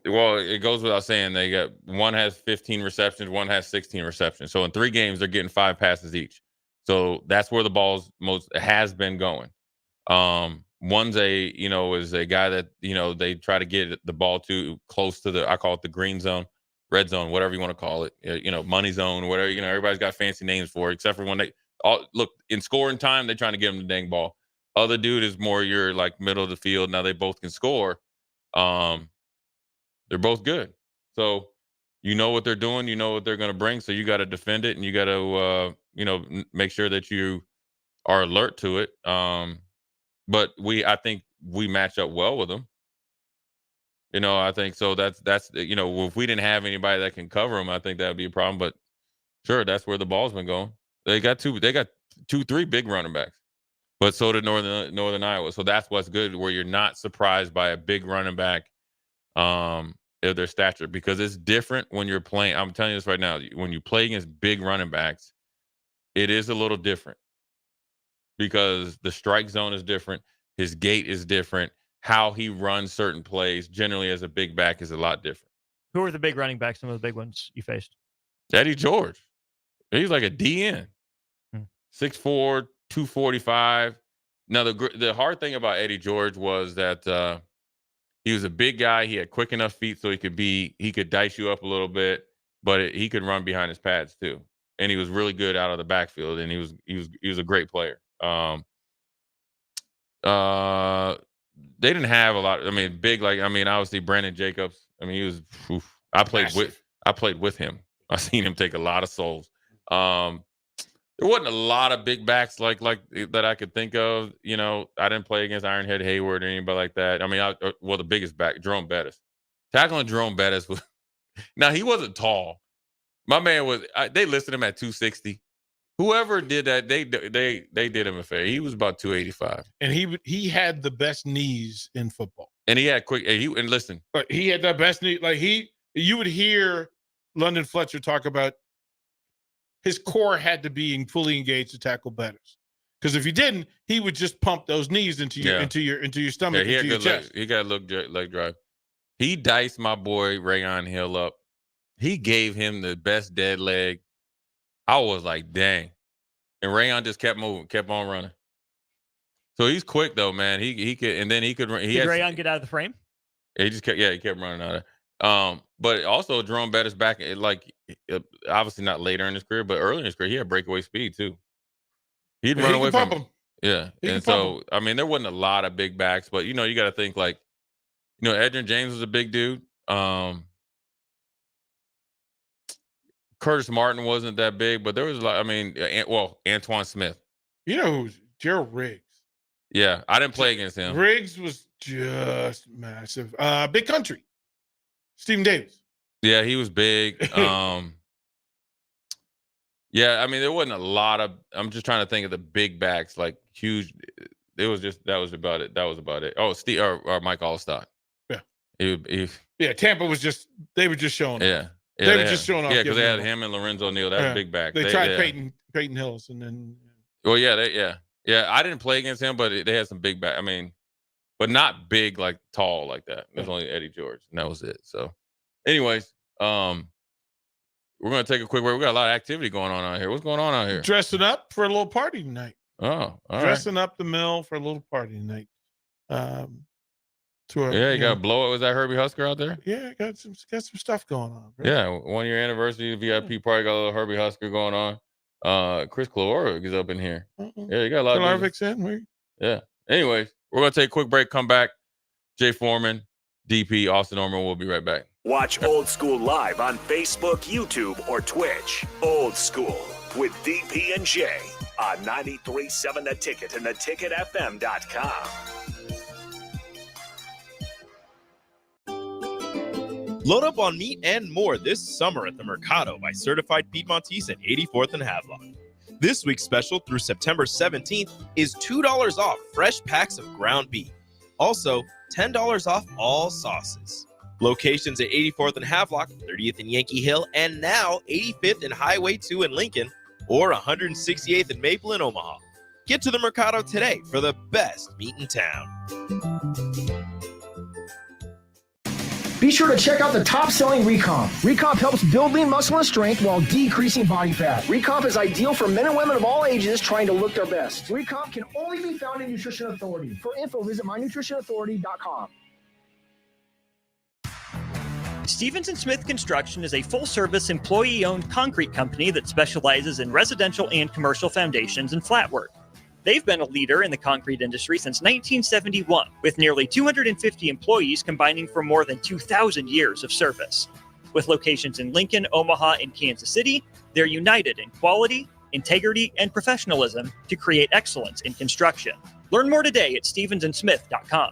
goes without saying. One has 15 receptions, one has 16 receptions. So in 3 games, they're getting 5 passes each. So that's where the ball's has been going. One's is a guy that, they try to get the ball to close to I call it the green zone, red zone, whatever you want to call it, money zone, whatever, everybody's got fancy names for it, except for when look in scoring time, they're trying to get them the dang ball. Other dude is more your like middle of the field. Now they both can score. They're both good. So what they're doing, what they're going to bring. So you got to defend it, and you got to, make sure that you are alert to it. But I think we match up well with them. I think so. That's if we didn't have anybody that can cover them, I think that would be a problem. But sure, that's where the ball's been going. They got 3 big running backs. But so did Northern Iowa. So that's what's good, where you're not surprised by a big running back of their stature, because it's different when you're playing. I'm telling you this right now. When you play against big running backs, it is a little different because the strike zone is different. His gait is different. How he runs certain plays generally as a big back is a lot different. Who are the big running backs, some of the big ones you faced? Eddie George. He's like a DN. 6'4", 245. Now, the hard thing about Eddie George was that he was a big guy. He had quick enough feet so he could dice you up a little bit, but he could run behind his pads too. And he was really good out of the backfield, and he was a great player. They didn't have a lot. Obviously Brandon Jacobs. He was. I played with him. I seen him take a lot of souls. There wasn't a lot of big backs like that I could think of. I didn't play against Ironhead Hayward or anybody like that. The biggest back, Jerome Bettis. Tackling Jerome Bettis was. Now he wasn't tall. My man was. They listed him at 260. Whoever did that, they did him a favor. He was about 285. And he had the best knees in football. And he had quick. And listen, but he had the best knee. Like you would hear London Fletcher talk about his core had to be fully engaged to tackle bettors. Because if he didn't, he would just pump those knees into your stomach, into your chest. He got a leg drive. He diced my boy Rayon Hill up. He gave him the best dead leg. I was like, dang. And Rayon just kept moving, kept on running. So he's quick though, man. He could, and then he could run. Did Rayon get out of the frame? He just kept, he kept running out of. But also Jerome Bettis back, obviously not later in his career, but early in his career, he had breakaway speed too. He'd run away from him. Yeah, and so I mean, there wasn't a lot of big backs, but you got to think like, Edgerrin James was a big dude. Curtis Martin wasn't that big, but there was Antoine Smith. You know who's Gerald Riggs? Yeah, I didn't play against him. Riggs was just massive. Big country. Stephen Davis. Yeah, he was big. Yeah, I mean, there wasn't a lot of. I'm just trying to think of the big backs, like huge. It was just that was about it. Oh, Steve or Mike Allstott. Yeah. Tampa was just they were just showing. Yeah. They were just showing off. Yeah, because they had him and Lorenzo Neal. That's big back. They tried Peyton Hillis, and then. Well, yeah. I didn't play against him, but they had some big back. I mean, but not big, like tall like that. There's only Eddie George, and that was it. So, anyways, we're gonna take a quick break. We got a lot of activity going on out here. What's going on out here? Dressing up for a little party tonight. Oh, all dressing up the mill for a little party tonight. You got to blow it. Was that Herbie Husker out there? Yeah, got some stuff going on. Bro. Yeah, 1 year anniversary VIP party. Got a little Herbie Husker going on. Chris Kalorvik is up in here. Yeah, you got a lot of Kalorvik's in. Yeah. Anyways, we're gonna take a quick break. Come back. Jay Foreman, DP, Austin Norman. We'll be right back. Watch Old School live on Facebook, YouTube, or Twitch. Old School with DP and J on 93.7 The Ticket and theticketfm.com. Load up on meat and more this summer at the Mercado by Certified Piedmontese at 84th and Havelock. This week's special through September 17th is $2 off fresh packs of ground beef. Also, $10 off all sauces. Locations at 84th and Havelock, 30th and Yankee Hill, and now 85th and Highway 2 in Lincoln, or 168th and Maple in Omaha. Get to the Mercado today for the best meat in town. Be sure to check out the top-selling Recomp. Recomp helps build lean muscle and strength while decreasing body fat. Recomp is ideal for men and women of all ages trying to look their best. Recomp can only be found in Nutrition Authority. For info, visit mynutritionauthority.com. Stevens & Smith Construction is a full-service, employee-owned concrete company that specializes in residential and commercial foundations and flat work. They've been a leader in the concrete industry since 1971, with nearly 250 employees combining for more than 2,000 years of service. With locations in Lincoln, Omaha, and Kansas City, they're united in quality, integrity, and professionalism to create excellence in construction. Learn more today at stevensandsmith.com.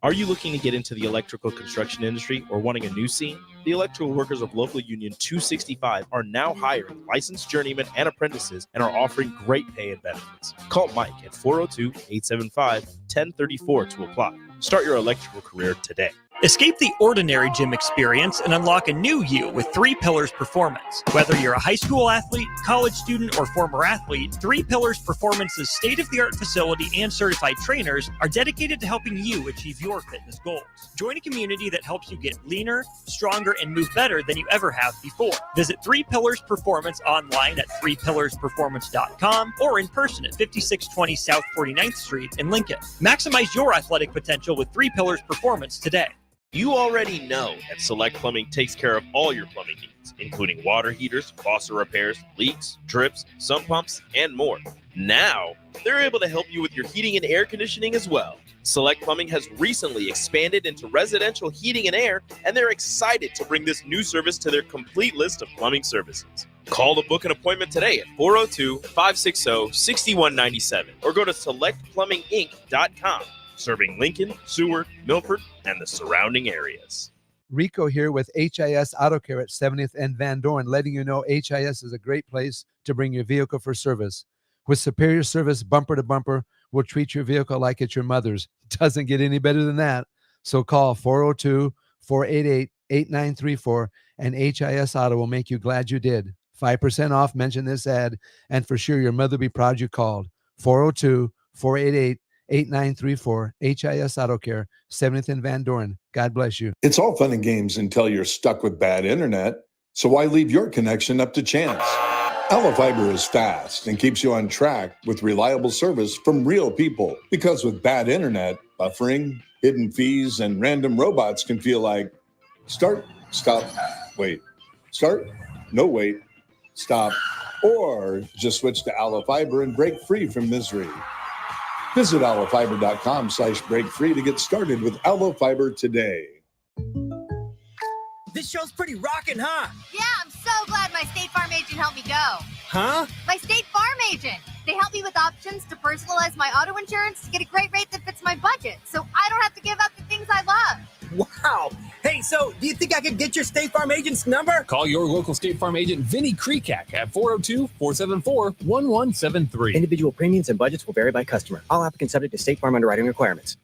Are you looking to get into the electrical construction industry or wanting a new scene? The electrical workers of Local Union 265 are now hiring licensed journeymen and apprentices and are offering great pay and benefits. Call Mike at 402-875-1034 to apply. Start your electrical career today. Escape the ordinary gym experience and unlock a new you with 3 Pillars Performance. Whether you're a high school athlete, college student, or former athlete, 3 Pillars Performance's state-of-the-art facility and certified trainers are dedicated to helping you achieve your fitness goals. Join a community that helps you get leaner, stronger, and move better than you ever have before. Visit 3 Pillars Performance online at 3pillarsperformance.com or in person at 5620 South 49th Street in Lincoln. Maximize your athletic potential with 3 Pillars Performance today. You already know that Select Plumbing takes care of all your plumbing needs, including water heaters, faucet repairs, leaks, drips, sump pumps, and more. Now, they're able to help you with your heating and air conditioning as well. Select Plumbing has recently expanded into residential heating and air, and they're excited to bring this new service to their complete list of plumbing services. Call to book an appointment today at 402-560-6197 or go to selectplumbinginc.com. Serving Lincoln, Seward, Milford, and the surrounding areas. Rico here with HIS Auto Care at 70th and Van Dorn, letting you know HIS is a great place to bring your vehicle for service. With superior service bumper to bumper, will treat your vehicle like it's your mother's. Doesn't get any better than that. So call 402-488-8934 and HIS Auto will make you glad you did. 5% off, mention this ad, and for sure your mother will be proud you called. 402-488-8934, HIS Auto Care, 70th and Van Doren. God bless you. It's all fun and games until you're stuck with bad internet. So why leave your connection up to chance? Fiber is fast and keeps you on track with reliable service from real people. Because with bad internet, buffering, hidden fees, and random robots can feel like start, stop, wait, start, no wait, stop, or just switch to Fiber and break free from misery. Visit allofiber.com/break free to get started with Fiber today. This show's pretty rockin', huh? Yeah, I'm so glad my State Farm agent helped me go. Huh? My State Farm agent. They help me with options to personalize my auto insurance to get a great rate that fits my budget, so I don't have to give up the things I love. Wow. Hey, so do you think I could get your State Farm agent's number? Call your local State Farm agent, Vinny Krekak, at 402-474-1173. Individual premiums and budgets will vary by customer. All applicants subject to State Farm underwriting requirements.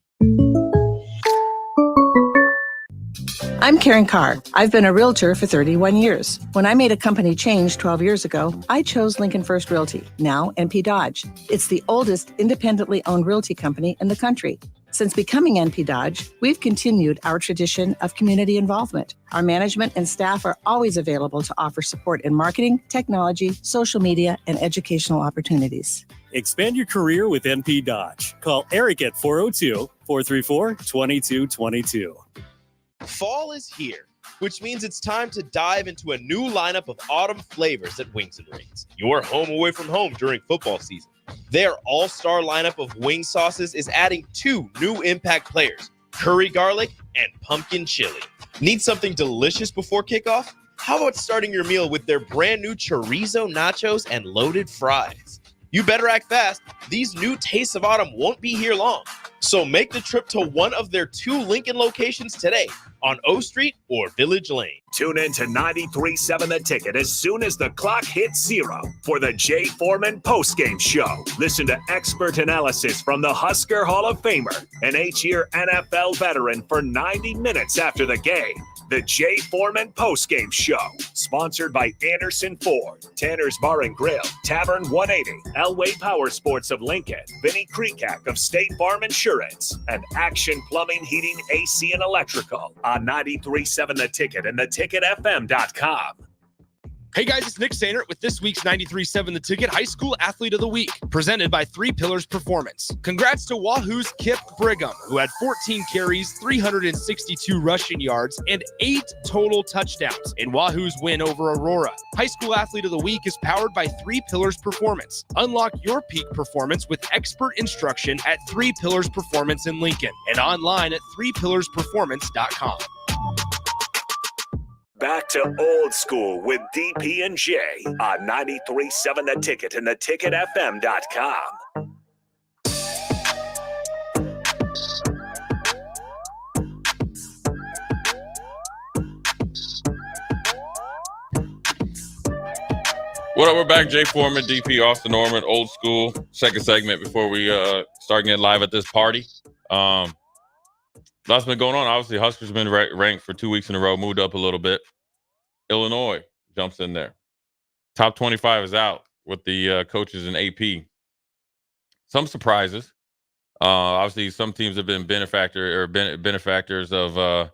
I'm Karen Carr. I've been a realtor for 31 years. When I made a company change 12 years ago, I chose Lincoln First Realty, now NP Dodge. It's the oldest independently owned realty company in the country. Since becoming NP Dodge, we've continued our tradition of community involvement. Our management and staff are always available to offer support in marketing, technology, social media, and educational opportunities. Expand your career with NP Dodge. Call Eric at 402-434-2222. Fall is here, which means it's time to dive into a new lineup of autumn flavors at Wings and Rings. Your home away from home during football season. Their all-star lineup of wing sauces is adding 2 new impact players, curry garlic and pumpkin chili. Need something delicious before kickoff? How about starting your meal with their brand new chorizo nachos and loaded fries? You better act fast. These new tastes of autumn won't be here long. So make the trip to one of their 2 Lincoln locations today on O Street or Village Lane. Tune in to 93.7 The Ticket as soon as the clock hits 0 for the Jay Foreman postgame show. Listen to expert analysis from the Husker Hall of Famer, an 8-year NFL veteran for 90 minutes after the game. The Jay Foreman postgame show, sponsored by Anderson Ford, Tanner's Bar and Grill, Tavern 180, Elway Power Sports of Lincoln, Vinny Krekak of State Farm Insurance, and Action Plumbing, Heating, AC, and Electrical on 93.7 The Ticket and theticketfm.com. Hey guys, it's Nick Sainert with this week's 93.7 The Ticket High School Athlete of the Week, presented by 3 Pillars Performance. Congrats to Wahoo's Kip Brigham, who had 14 carries, 362 rushing yards, and 8 total touchdowns in Wahoo's win over Aurora. High School Athlete of the Week is powered by 3 Pillars Performance. Unlock your peak performance with expert instruction at 3 Pillars Performance in Lincoln and online at 3pillarsperformance.com. Back to old school with DP and J on 93.7 The Ticket and theticketfm.com. What up? We're back. Jay Foreman, DP, Austin Norman, old school. Second segment before we start getting live at this party. Lots been going on. Obviously, Huskers been ranked for 2 weeks in a row, moved up a little bit. Illinois jumps in there. Top 25 is out with the coaches in AP. Some surprises. Obviously, some teams have been benefactors of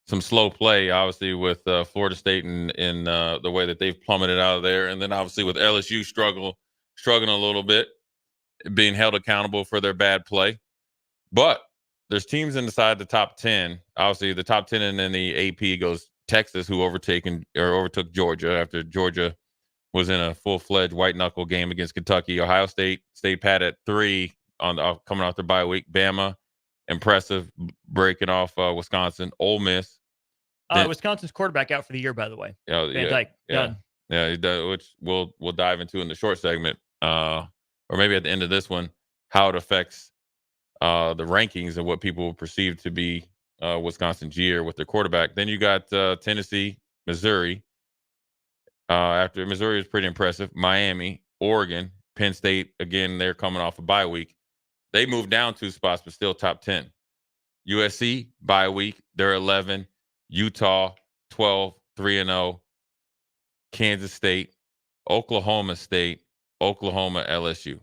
some slow play, obviously, with Florida State in the way that they've plummeted out of there. And then, obviously, with LSU struggling a little bit, being held accountable for their bad play. But there's teams inside the top 10. Obviously, the top 10 and then the AP goes Texas, who overtook Georgia after Georgia was in a full-fledged white-knuckle game against Kentucky. Ohio State stayed pat at 3 coming off their bye week. Bama, impressive, breaking off Wisconsin. Ole Miss. Wisconsin's quarterback out for the year, by the way. Van Dyke, done. Yeah, he does, which we'll dive into in the short segment, or maybe at the end of this one, how it affects the rankings and what people perceive to be Wisconsin's year with their quarterback. Then you got Tennessee, Missouri. After Missouri is pretty impressive. Miami, Oregon, Penn State, again, they're coming off a bye week. They moved down 2 spots, but still top 10. USC, bye week, they're 11. Utah, 12, 3-0. Kansas State, Oklahoma State, Oklahoma, LSU.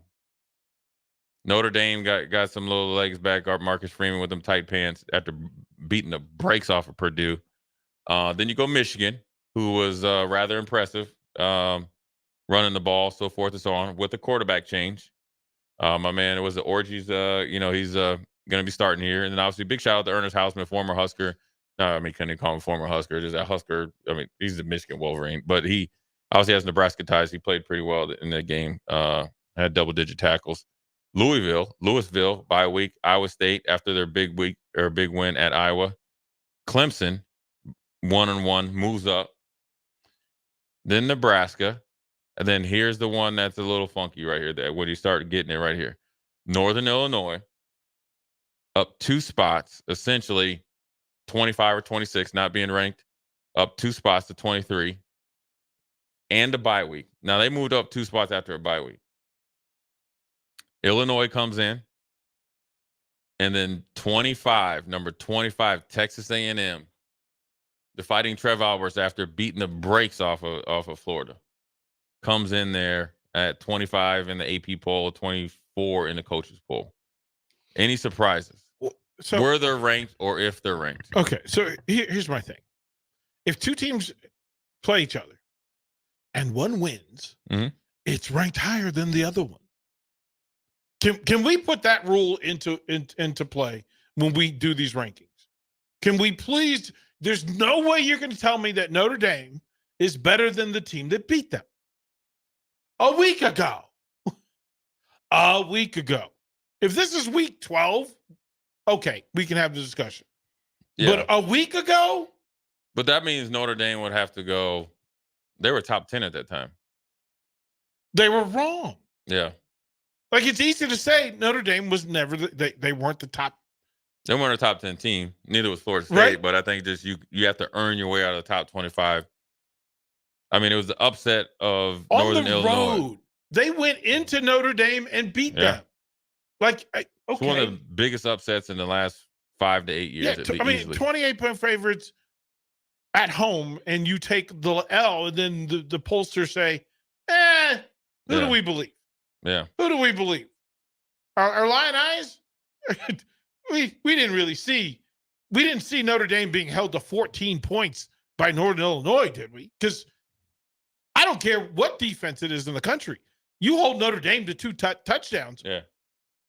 Notre Dame got some little legs back. Marcus Freeman with them tight pants after beating the brakes off of Purdue. Then you go Michigan, who was rather impressive, running the ball, so forth and so on, with a quarterback change. My man, it was the Orgies. He's going to be starting here. And then obviously, big shout out to Ernest Hausman, former Husker. Couldn't even call him former Husker. Just a Husker. I mean, he's the Michigan Wolverine, but he obviously has Nebraska ties. He played pretty well in that game. Had double-digit tackles. Louisville, bye week. Iowa State after their big win at Iowa. Clemson, 1-1, moves up. Then Nebraska. And then here's the one that's a little funky right here. That when you start getting it right here. Northern Illinois, up 2 spots, essentially 25 or 26, not being ranked, up 2 spots to 23, and a bye week. Now, they moved up 2 spots after a bye week. Illinois comes in, and then number 25, Texas A&M, the Fighting Trev Alberts after beating the brakes off of Florida, comes in there at 25 in the AP poll, 24 in the coaches poll. Any surprises? So, were they ranked or if they're ranked? Okay, so here's my thing. If 2 teams play each other and one wins, it's ranked higher than the other one. Can we put that rule into play when we do these rankings? Can we please? There's no way you're going to tell me that Notre Dame is better than the team that beat them a week ago. A week ago. If this is week 12, okay, we can have the discussion. Yeah. But a week ago? But that means Notre Dame would have to go. They were top 10 at that time. They were wrong. Yeah. Like, it's easy to say Notre Dame was never they weren't the top. They weren't a top 10 team. Neither was Florida State. Right. But I think just you have to earn your way out of the top 25. I mean, it was the upset of Northern Illinois. On the road, they went into Notre Dame and beat them. Like, okay. It's one of the biggest upsets in the last 5 to 8 years. Yeah, 28-point favorites at home, and you take the L, and then the pollsters say, who do we believe? Yeah. Who do we believe? Our Lion Eyes? we didn't really see. We didn't see Notre Dame being held to 14 points by Northern Illinois, did we? Because I don't care what defense it is in the country. You hold Notre Dame to 2 touchdowns. Yeah.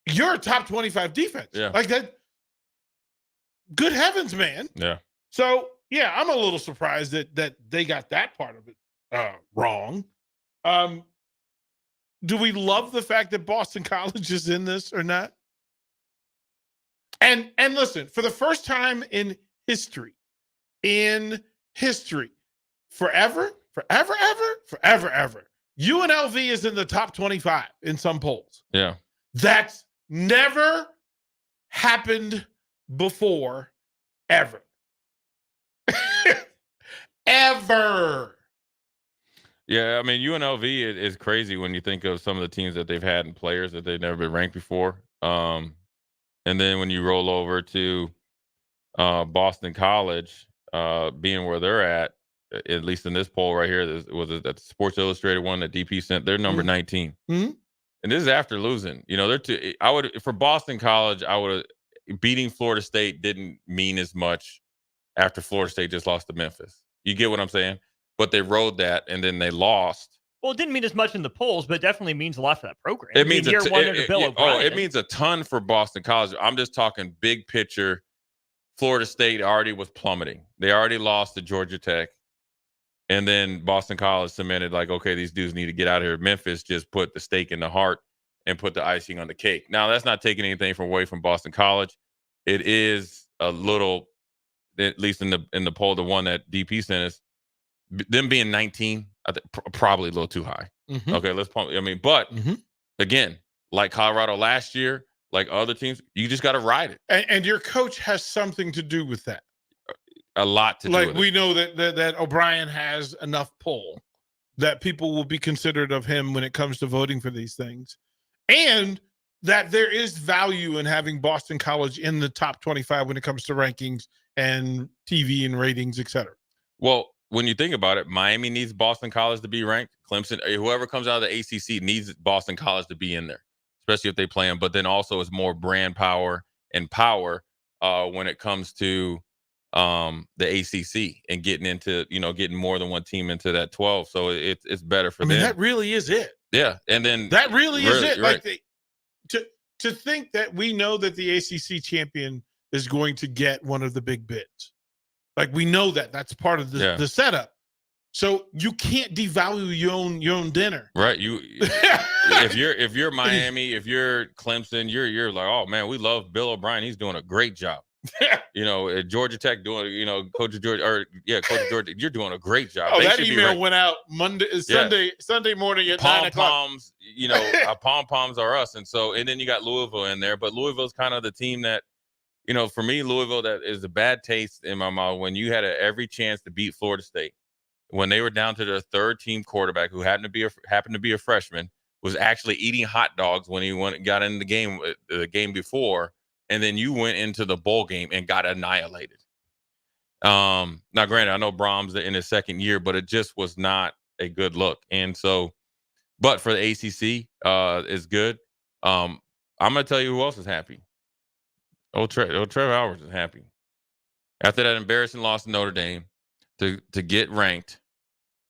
You're a top 25 defense. Yeah. Like that. Good heavens, man. Yeah. So, yeah, I'm a little surprised that they got that part of it wrong. Do we love the fact that Boston College is in this or not? And listen, for the first time in history, forever, UNLV is in the top 25 in some polls. Yeah. That's never happened before, ever. Ever. Yeah, I mean, UNLV is crazy when you think of some of the teams that they've had and players that they've never been ranked before. And then when you roll over to Boston College, being where they're at least in this poll right here, that Sports Illustrated one that DP sent, they're number 19. Mm-hmm. And this is after losing. You know, for Boston College, beating Florida State didn't mean as much after Florida State just lost to Memphis. You get what I'm saying? But they rode that, and then they lost. Well, it didn't mean as much in the polls, but it definitely means a lot for that program. It means it means a ton for Boston College. I'm just talking big picture. Florida State already was plummeting. They already lost to Georgia Tech. And then Boston College cemented, like, okay, these dudes need to get out of here. Memphis just put the stake in the heart and put the icing on the cake. Now, that's not taking anything away from Boston College. It is a little, at least in the poll, the one that DP sent us, them being 19, I think probably a little too high. Mm-hmm. Okay, let's pump. I mean, but again, like Colorado last year, like other teams, you just got to ride it. And your coach has something to do with that. A lot to do with it. We know that O'Brien has enough pull that people will be considerate of him when it comes to voting for these things. And that there is value in having Boston College in the top 25 when it comes to rankings and TV and ratings, et cetera. Well, when you think about it, Miami needs Boston College to be ranked. Clemson, whoever comes out of the ACC needs Boston College to be in there, especially if they play them. But then also it's more brand power and power when it comes to the ACC and getting into, getting more than one team into that 12. So it's better for them. That really is it. Yeah, and then that really is it. Right. Like to think that we know that the ACC champion is going to get one of the big bids. Like we know that's part of the setup. So you can't devalue your own dinner. Right. If you're Miami, if you're Clemson, you're like, oh man, we love Bill O'Brien. He's doing a great job. At Georgia Tech doing, Coach Georgia, you're doing a great job. Oh, that email went out Sunday morning at 9 o'clock. Pom-poms, pom-poms are us. And then you got Louisville in there, but Louisville's kind of the team that, for me, Louisville, that is a bad taste in my mouth when you had every chance to beat Florida State. When they were down to their third team quarterback, who happened to be a freshman, was actually eating hot dogs when he got in the game before, and then you went into the bowl game and got annihilated. Now, granted, I know Brahms in his second year, but it just was not a good look. And so, but for the ACC, is good. I'm gonna tell you who else is happy. Old Trevor Alvarez is happy after that embarrassing loss to Notre Dame to get ranked.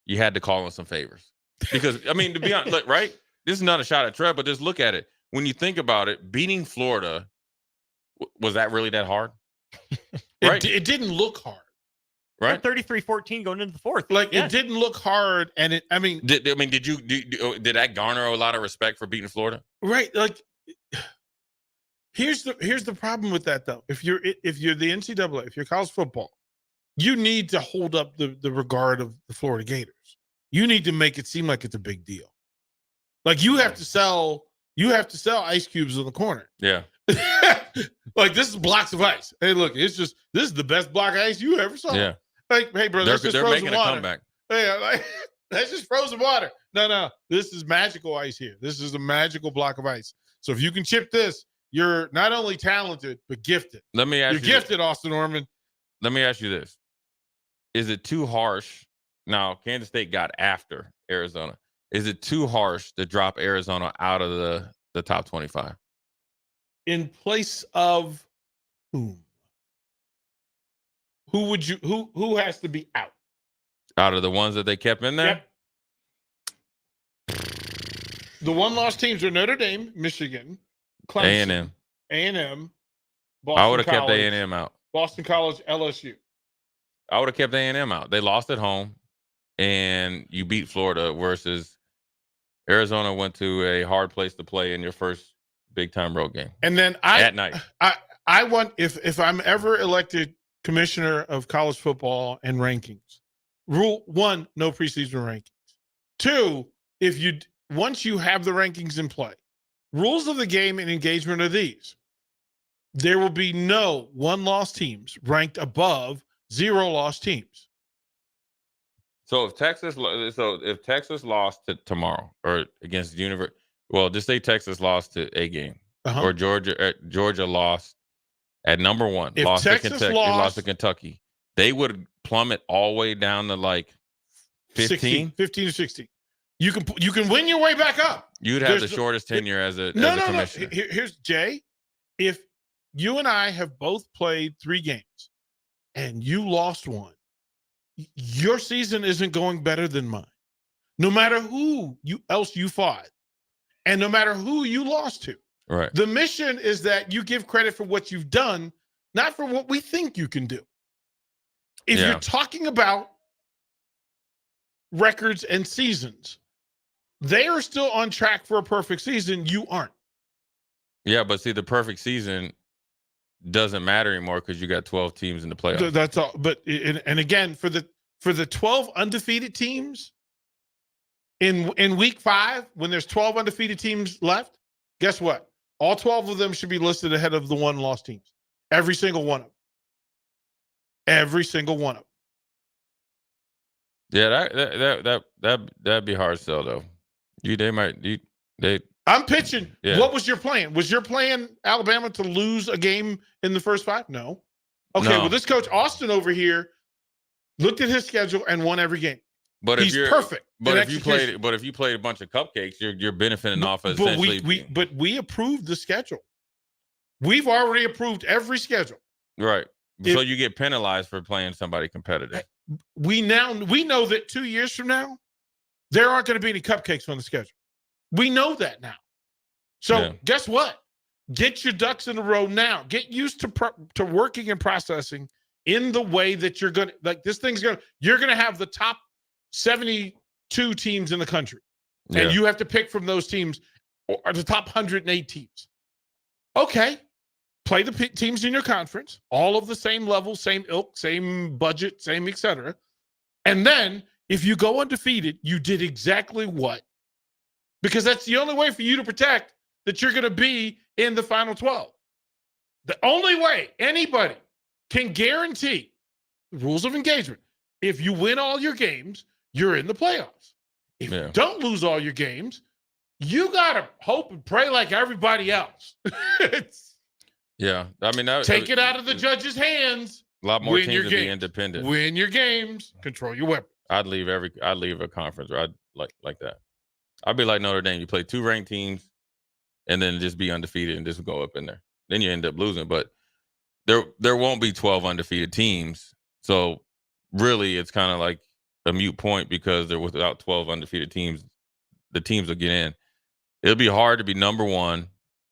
You had to call in some favors because, to be honest, look, right? This is not a shot at Trev, but just look at it. When you think about it, beating Florida, was that really that hard? Right? It didn't look hard. Right? 33-14 going into the fourth. It didn't look hard. And did that garner a lot of respect for beating Florida? Right. Like, here's the problem with that though. If you're the NCAA, if you're college football, you need to hold up the regard of the Florida Gators. You need to make it seem like it's a big deal. Like you have to sell ice cubes in the corner. Yeah. Like this is blocks of ice. Hey, look, this is the best block of ice you ever saw. Yeah. Like, hey, bro, that's just they're frozen making water. a comeback. Hey, that's just frozen water. No, this is magical ice here. This is a magical block of ice. So if you can chip this, you're not only talented but gifted. Let me ask you're gifted, Austin Orman. Let me ask you this: is it too harsh? Now, Kansas State got after Arizona. Is it too harsh to drop Arizona out of the top 25? In place of whom? Who has to be out? Out of the ones that they kept in there? Yep. The one-loss teams are Notre Dame, Michigan, Clemson, A&M, Boston I would have kept College, A&M out. Boston College, LSU. I would have kept A&M out. They lost at home, and you beat Florida versus Arizona went to a hard place to play in your first big-time road game. And then at night. I want, if I'm ever elected commissioner of college football and rankings, rule one, no preseason rankings. Two, once you have the rankings in play, rules of the game and engagement are these. There will be no one-loss teams ranked above zero-loss teams. So if Texas lost to tomorrow or against the University, well, just say Texas lost to a game, or Georgia lost at number one, lost to Kentucky, they would plummet all the way down to like 15 to 16. You can win your way back up. You'd have the shortest tenure as a commissioner. No. Here's Jay. If you and I have both played 3 games and you lost one, your season isn't going better than mine. No matter who else you fought, and no matter who you lost to. Right. The mission is that you give credit for what you've done, not for what we think you can do. If you're talking about records and seasons, they are still on track for a perfect season. You aren't. Yeah, but see, the perfect season doesn't matter anymore because you got 12 teams in the playoffs. That's all. But and again, for the 12 undefeated teams in week 5, when there's 12 undefeated teams left, guess what? All 12 of them should be listed ahead of the one-loss teams. Every single one of them. Every single one of them. Yeah, that'd be hard sell though. They I'm pitching. Yeah. What was your plan? Was your plan Alabama to lose a game in the first 5? No. Okay, No. well, this coach Austin over here looked at his schedule and won every game. But he's perfect. But if you played a bunch of cupcakes, you're benefiting off of essentially. But we approved the schedule. We've already approved every schedule. Right. So you get penalized for playing somebody competitive. We know that 2 years from now, there aren't going to be any cupcakes on the schedule. We know that now. So guess what? Get your ducks in a row now. Get used to working and processing in the way that you're going to, like, this thing's going to, you're going to have the top 72 teams in the country. And you have to pick from those teams, or the top 108 teams. Okay. Play the teams in your conference, all of the same level, same ilk, same budget, same et cetera. And then if you go undefeated, you did exactly what? Because that's the only way for you to protect that you're going to be in the Final 12. The only way anybody can guarantee the rules of engagement, if you win all your games, you're in the playoffs. If you don't lose all your games, you got to hope and pray like everybody else. I mean, take it out of the judge's hands. A lot more teams to be independent. Win your games. Control your weapon. I'd leave a conference where I'd like that. I'd be like Notre Dame. You play 2 ranked teams, and then just be undefeated and just go up in there. Then you end up losing. But there won't be 12 undefeated teams. So really, it's kind of like a moot point because they're without 12 undefeated teams. The teams will get in. It'll be hard to be number 1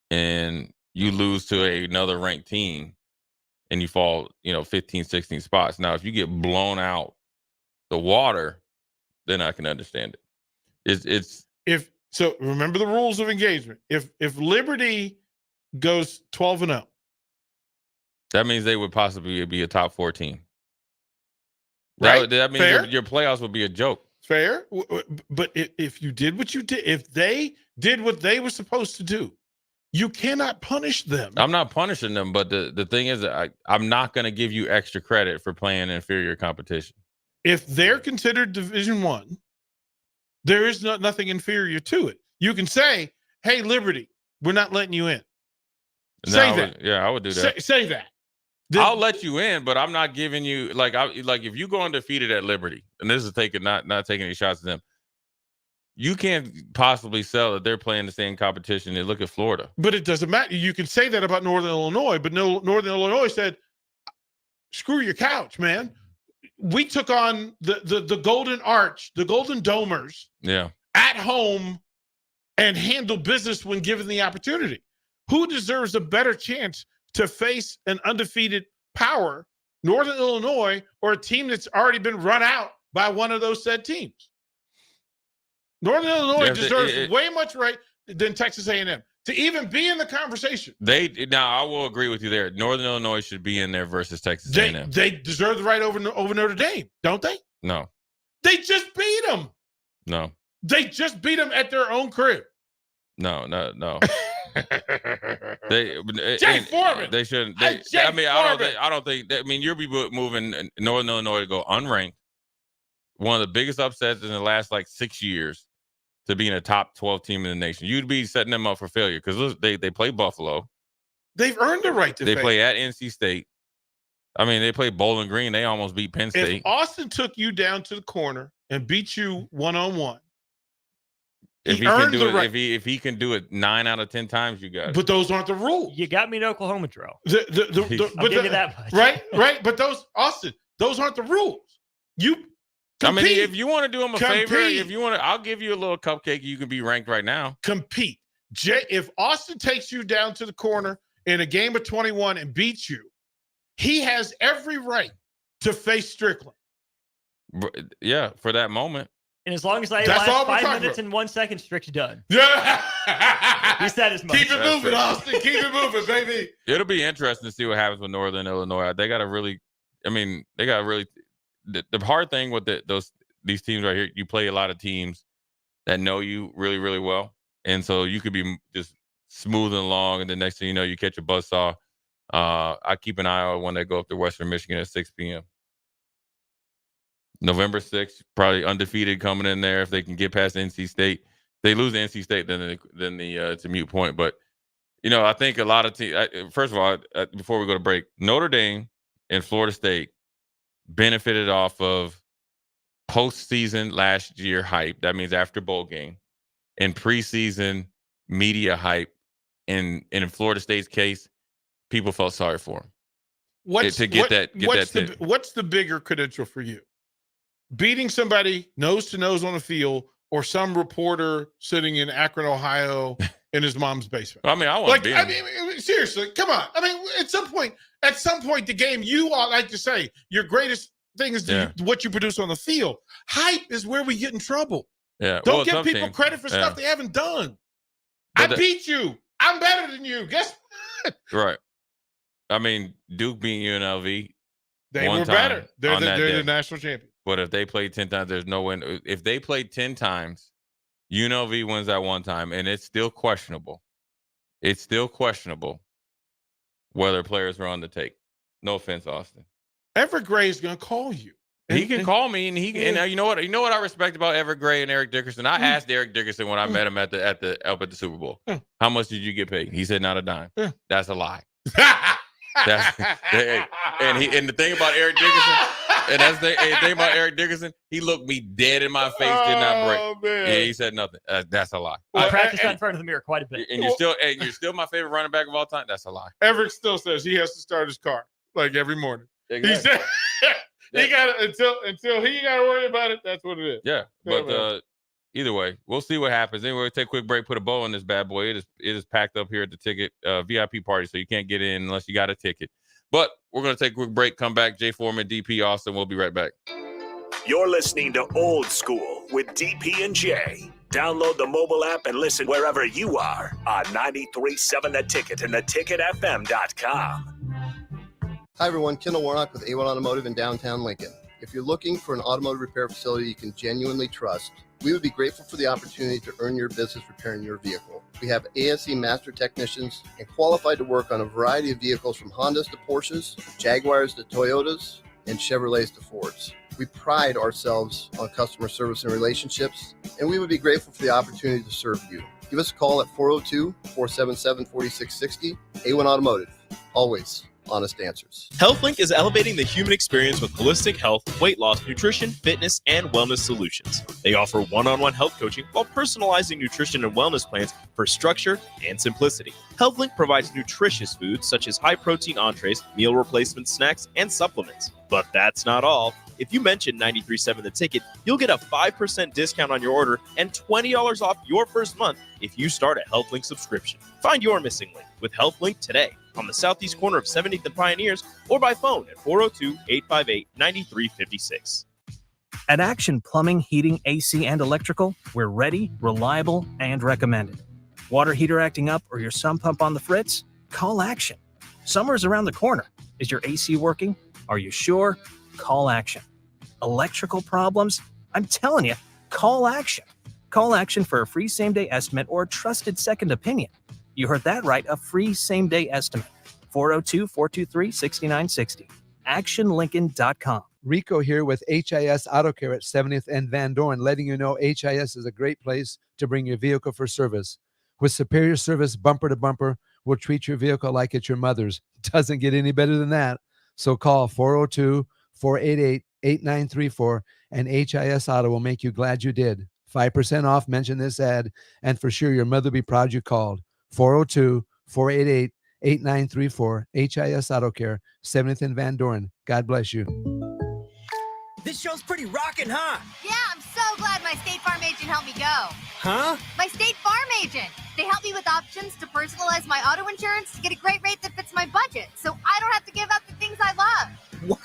and you lose to another ranked team and you fall, 15, 16 spots. Now, if you get blown out the water, then I can understand it. So remember the rules of engagement. If Liberty goes 12-0, that means they would possibly be a top 4 team. Right? That means your playoffs would be a joke. Fair. But if you did what you did, if they did what they were supposed to do, you cannot punish them. I'm not punishing them, but the thing is, I'm not going to give you extra credit for playing inferior competition. If they're considered Division I, there is nothing inferior to it. You can say, "Hey, Liberty, we're not letting you in." Say that. I would do that. Say that. I'll let you in, but I'm not giving you like if you go undefeated at Liberty, and this is not taking any shots at them. You can't possibly sell that they're playing the same competition. And look at Florida. But it doesn't matter. You can say that about Northern Illinois, but Northern Illinois said, "Screw your couch, man. We took on the Golden Arch, the Golden Domers, at home, and handled business when given the opportunity. Who deserves a better chance to face an undefeated power, Northern Illinois, or a team that's already been run out by one of those said teams? Northern Illinois deserves way much right than Texas A&M to even be in the conversation. Now I will agree with you there. Northern Illinois should be in there versus Texas A&M. They deserve the right over Notre Dame, don't they? No. They just beat them. No. They just beat them at their own crib. No. Jay Foreman. They shouldn't. I don't think. You'll be moving Northern Illinois to go unranked. One of the biggest upsets in the last 6 years to be in a top 12 team in the nation. You'd be setting them up for failure because they play Buffalo. They've earned the right to They fail. play at NC State. They play Bowling Green. They almost beat Penn State. If Austin took you down to the corner and beat you one-on-one, if he can do it 9 out of 10 times, you got it. But those aren't the rules. You got me in Oklahoma drill. I'll give you that much. Right. But those aren't the rules. You compete. If you want to do him a favor, I'll give you a little cupcake. You can be ranked right now. Compete. If Austin takes you down to the corner in a game of 21 and beats you, he has every right to face Strickland. Yeah, for that moment. And as long as I last 5 minutes and 1 second, Strick's done. Yeah. He said as much. Keep it moving, Austin. Keep it moving, baby. It'll be interesting to see what happens with Northern Illinois. The hard thing with these teams right here, you play a lot of teams that know you really, really well. And so you could be just smoothing along, and the next thing you know, you catch a buzzsaw. I keep an eye on when they go up to Western Michigan at 6 p.m. November 6th, probably undefeated coming in there. If they can get past NC State, They lose to NC State, then it's a moot point. But I think a lot of teams. First of all, before we go to break, Notre Dame and Florida State benefited off of postseason last year hype. That means after bowl game, and preseason media hype. And in Florida State's case, people felt sorry for him. What's the bigger credential for you? Beating somebody nose to nose on the field, or some reporter sitting in Akron, Ohio, in his mom's basement? I mean, I want to beat him. I mean, seriously, come on. I mean, at some point, the game, you all like to say your greatest thing is what you produce on the field. Hype is where we get in trouble. Yeah. Don't give people credit for stuff they haven't done. I beat you. I'm better than you. Guess what? Right. I mean, Duke beat UNLV. They were better. They're the national champion. But if they played 10 times, there's no win. If they played 10 times, UNLV wins that one time, and it's still questionable. It's still questionable whether players are on the take. No offense, Austin. Everett Gray is going to call you. He can call me, and and you know what? You know what I respect about Everett Gray and Eric Dickerson. I asked Eric Dickerson when I met him up at the Super Bowl, how much did you get paid? He said not a dime. That's a lie. And the thing about Eric Dickerson, and that's the thing about Eric Dickerson, he looked me dead in my face, did not break. Man. Yeah, he said nothing. That's a lie. I practiced that in front of the mirror quite a bit. And you're still my favorite running back of all time. That's a lie. Everett still says he has to start his car like every morning. Exactly. He said he got until he got to worry about it. That's what it is. Yeah, but either way, we'll see what happens. Anyway, we'll take a quick break, put a bow on this bad boy. It is packed up here at the ticket VIP party, so you can't get in unless you got a ticket. But we're going to take a quick break, come back. Jay Foreman, DP Austin. We'll be right back. You're listening to Old School with DP and J. Download the mobile app and listen wherever you are on 93.7 The Ticket and theticketfm.com. Hi, everyone. Kendall Warnock with A1 Automotive in downtown Lincoln. If you're looking for an automotive repair facility you can genuinely trust, we would be grateful for the opportunity to earn your business repairing your vehicle. We have ASE master technicians and qualified to work on a variety of vehicles from Hondas to Porsches, Jaguars to Toyotas, and Chevrolets to Fords. We pride ourselves on customer service and relationships, and we would be grateful for the opportunity to serve you. Give us a call at 402-477-4660. A1 Automotive. Always honest answers. HealthLink is elevating the human experience with holistic health, weight loss, nutrition, fitness, and wellness solutions. They offer one-on-one health coaching while personalizing nutrition and wellness plans for structure and simplicity. HealthLink provides nutritious foods such as high-protein entrees, meal replacement snacks, and supplements. But that's not all. If you mention 93.7 The Ticket, you'll get a 5% discount on your order and $20 off your first month if you start a HealthLink subscription. Find your missing link with HealthLink today on the southeast corner of 70th and Pioneers or by phone at 402-858-9356. At Action Plumbing, Heating, AC, and Electrical, we're ready, reliable, and recommended. Water heater acting up or your sump pump on the fritz? Call Action. Summer's around the corner. Is your AC working? Are you sure? Call Action. Electrical problems? I'm telling you, call Action. Call Action for a free same-day estimate or a trusted second opinion. You heard that right, a free same-day estimate. 402-423-6960. ActionLincoln.com. Rico here with HIS Auto Care at 70th and Van Dorn, letting you know HIS is a great place to bring your vehicle for service. With superior service bumper to bumper, we'll treat your vehicle like it's your mother's. Doesn't get any better than that. So call 402-488-8934 and HIS Auto will make you glad you did. 5% off, mention this ad, and for sure your mother will be proud you called. 402-488-8934, HIS Auto Care, 70th and Van Dorn. God bless you. This show's pretty rockin', huh? Yeah, I'm so glad my State Farm agent helped me go. Huh? My State Farm agent. They help me with options to personalize my auto insurance to get a great rate that fits my budget, so I don't have to give up the things I love.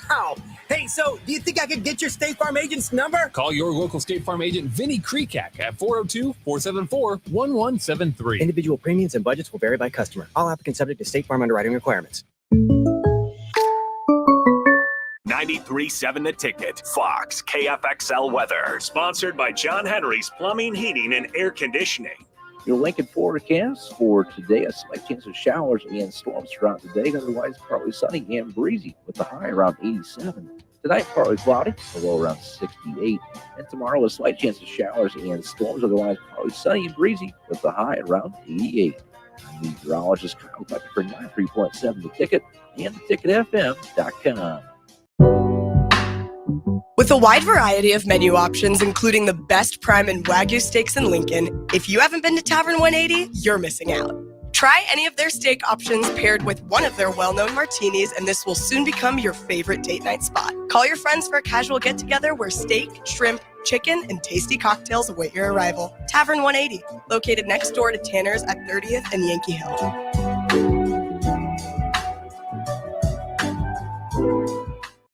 Wow. Hey, so do you think I could get your State Farm agent's number? Call your local State Farm agent, Vinny Krekak, at 402-474-1173. Individual premiums and budgets will vary by customer. All applicants subject to State Farm underwriting requirements. 93.7 The Ticket. Fox KFXL weather. Sponsored by John Henry's Plumbing, Heating, and Air Conditioning. Your Lincoln forecast for today, a slight chance of showers and storms throughout the day. Otherwise, partly sunny and breezy with the high around 87. Tonight, partly cloudy, a low around 68. And tomorrow, a slight chance of showers and storms. Otherwise, partly sunny and breezy with the high around 88. I'm meteorologist Kyle Becker for 93.7 The Ticket and theticketfm.com. With a wide variety of menu options, including the best prime and Wagyu steaks in Lincoln, if you haven't been to Tavern 180, you're missing out. Try any of their steak options paired with one of their well-known martinis, and this will soon become your favorite date night spot. Call your friends for a casual get-together where steak, shrimp, chicken, and tasty cocktails await your arrival. Tavern 180, located next door to Tanner's at 30th and Yankee Hill.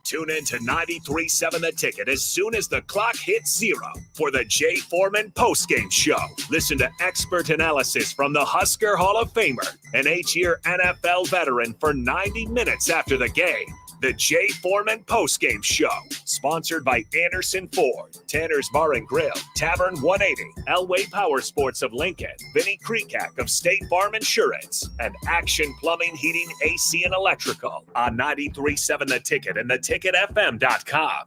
Tune in to 93.7 The Ticket as soon as the clock hits 0 for the Jay Foreman postgame show. Listen to expert analysis from the Husker Hall of Famer, an 8-year NFL veteran, for 90 minutes after the game. The Jay Foreman postgame show, sponsored by Anderson Ford, Tanner's Bar and Grill, Tavern 180, Elway Power Sports of Lincoln, Vinnie Kreekak of State Farm Insurance, and Action Plumbing, Heating, AC, and Electrical on 93.7 The Ticket and theticketfm.com.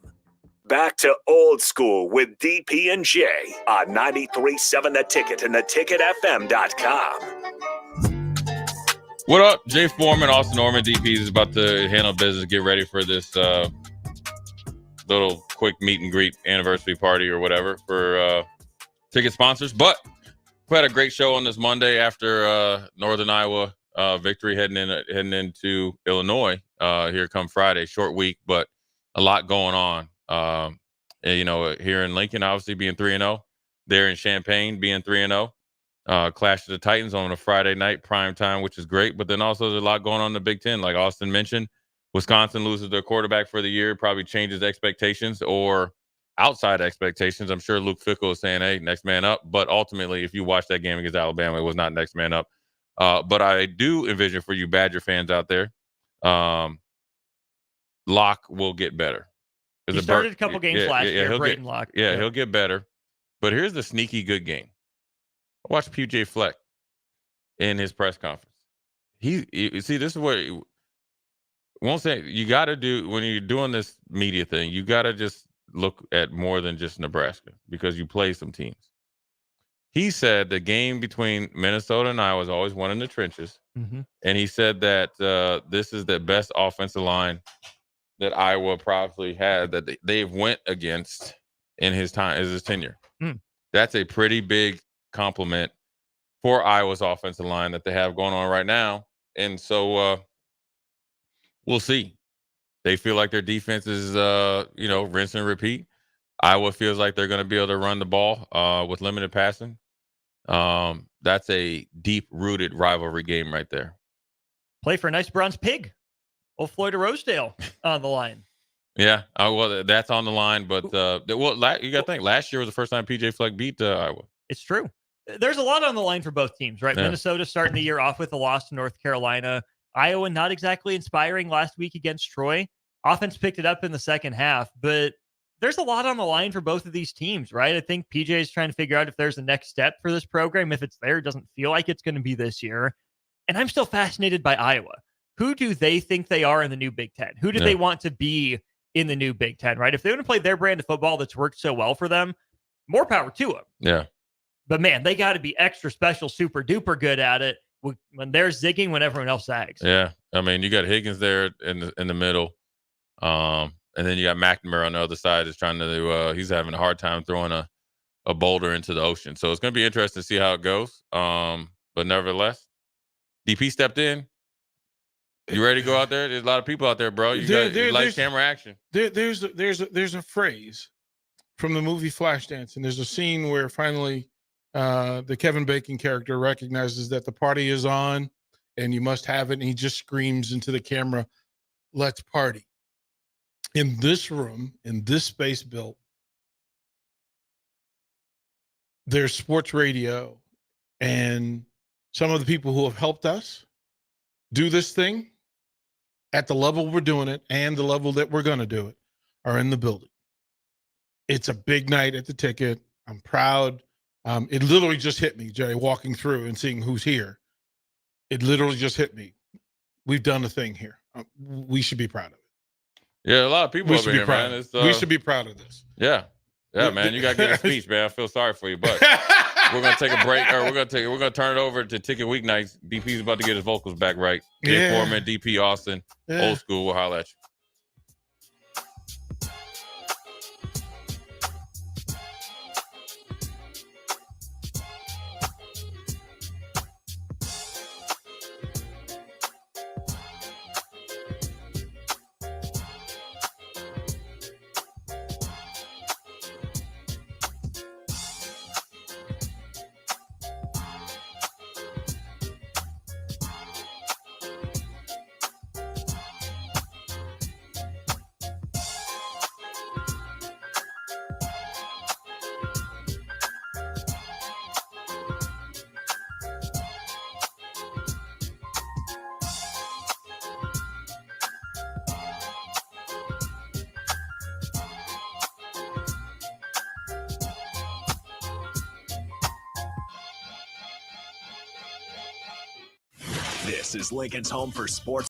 Back to old school with DP and J on 93.7 The Ticket and theticketfm.com. What up? Jay Foreman, Austin Norman, DP is about to handle business. Get ready for this little quick meet and greet anniversary party or whatever for ticket sponsors. But we had a great show on this Monday after Northern Iowa victory heading into Illinois here come Friday. Short week, but a lot going on. And, here in Lincoln, obviously being 3-0. There in Champaign being 3-0. Clash of the Titans on a Friday night, prime time, which is great. But then also there's a lot going on in the Big Ten. Like Austin mentioned, Wisconsin loses their quarterback for the year, probably changes expectations or outside expectations. I'm sure Luke Fickell is saying, hey, next man up. But ultimately, if you watch that game against Alabama, it was not next man up. But I do envision for you Badger fans out there, Locke will get better. He started a couple games last year, Braden Locke. Yeah, he'll get better. But here's the sneaky good game. I watched PJ Fleck in his press conference. You see, this is what won't say. You got to do when you're doing this media thing. You got to just look at more than just Nebraska because you play some teams. He said the game between Minnesota and Iowa was always won in the trenches, and he said that this is the best offensive line that Iowa probably had that they've went against in his tenure. That's a pretty big compliment for Iowa's offensive line that they have going on right now. And so we'll see. They feel like their defense is, rinse and repeat. Iowa feels like they're going to be able to run the ball with limited passing. That's a deep-rooted rivalry game right there. Play for a nice bronze pig. Old Floyd of Rosedale on the line. Yeah, well, that's on the line. But, you got to think, last year was the first time PJ Fleck beat Iowa. It's true. There's a lot on the line for both teams, right? Yeah. Minnesota starting the year off with a loss to North Carolina. Iowa not exactly inspiring last week against Troy. Offense picked it up in the second half, but there's a lot on the line for both of these teams, right? I think PJ is trying to figure out if there's a next step for this program. If it's there, it doesn't feel like it's going to be this year. And I'm still fascinated by Iowa. Who do they think they are in the new Big Ten? Who do they want to be in the new Big Ten, right? If they want to play their brand of football that's worked so well for them, more power to them. Yeah. But man, they got to be extra special, super duper good at it when they're zigging when everyone else zags. Yeah, I mean, you got Higgins there in the middle, and then you got McNamara on the other side. Is trying to do. He's having a hard time throwing a boulder into the ocean. So it's going to be interesting to see how it goes. But nevertheless, DP stepped in. You ready to go out there? There's a lot of people out there, bro. You like camera action. There's a phrase from the movie Flashdance, and there's a scene where finally the Kevin Bacon character recognizes that the party is on and you must have it. And he just screams into the camera, "Let's party." In this room, in this space built, there's sports radio, and some of the people who have helped us do this thing at the level we're doing it and the level that we're going to do it are in the building. It's a big night at the Ticket. I'm proud. It literally just hit me, Jay, walking through and seeing who's here. It literally just hit me. We've done a thing here. We should be proud of it. Yeah, a lot of people We over should be here, proud. man. It's, We should be proud of this. Yeah, man. You got to get a speech, man. I feel sorry for you, but we're gonna take a break, or we're gonna turn it over to Ticket Weeknights. DP's about to get his vocals back right. Dave Foreman, DP Austin, Old School. We'll holler at you. This is Lincoln's home for sports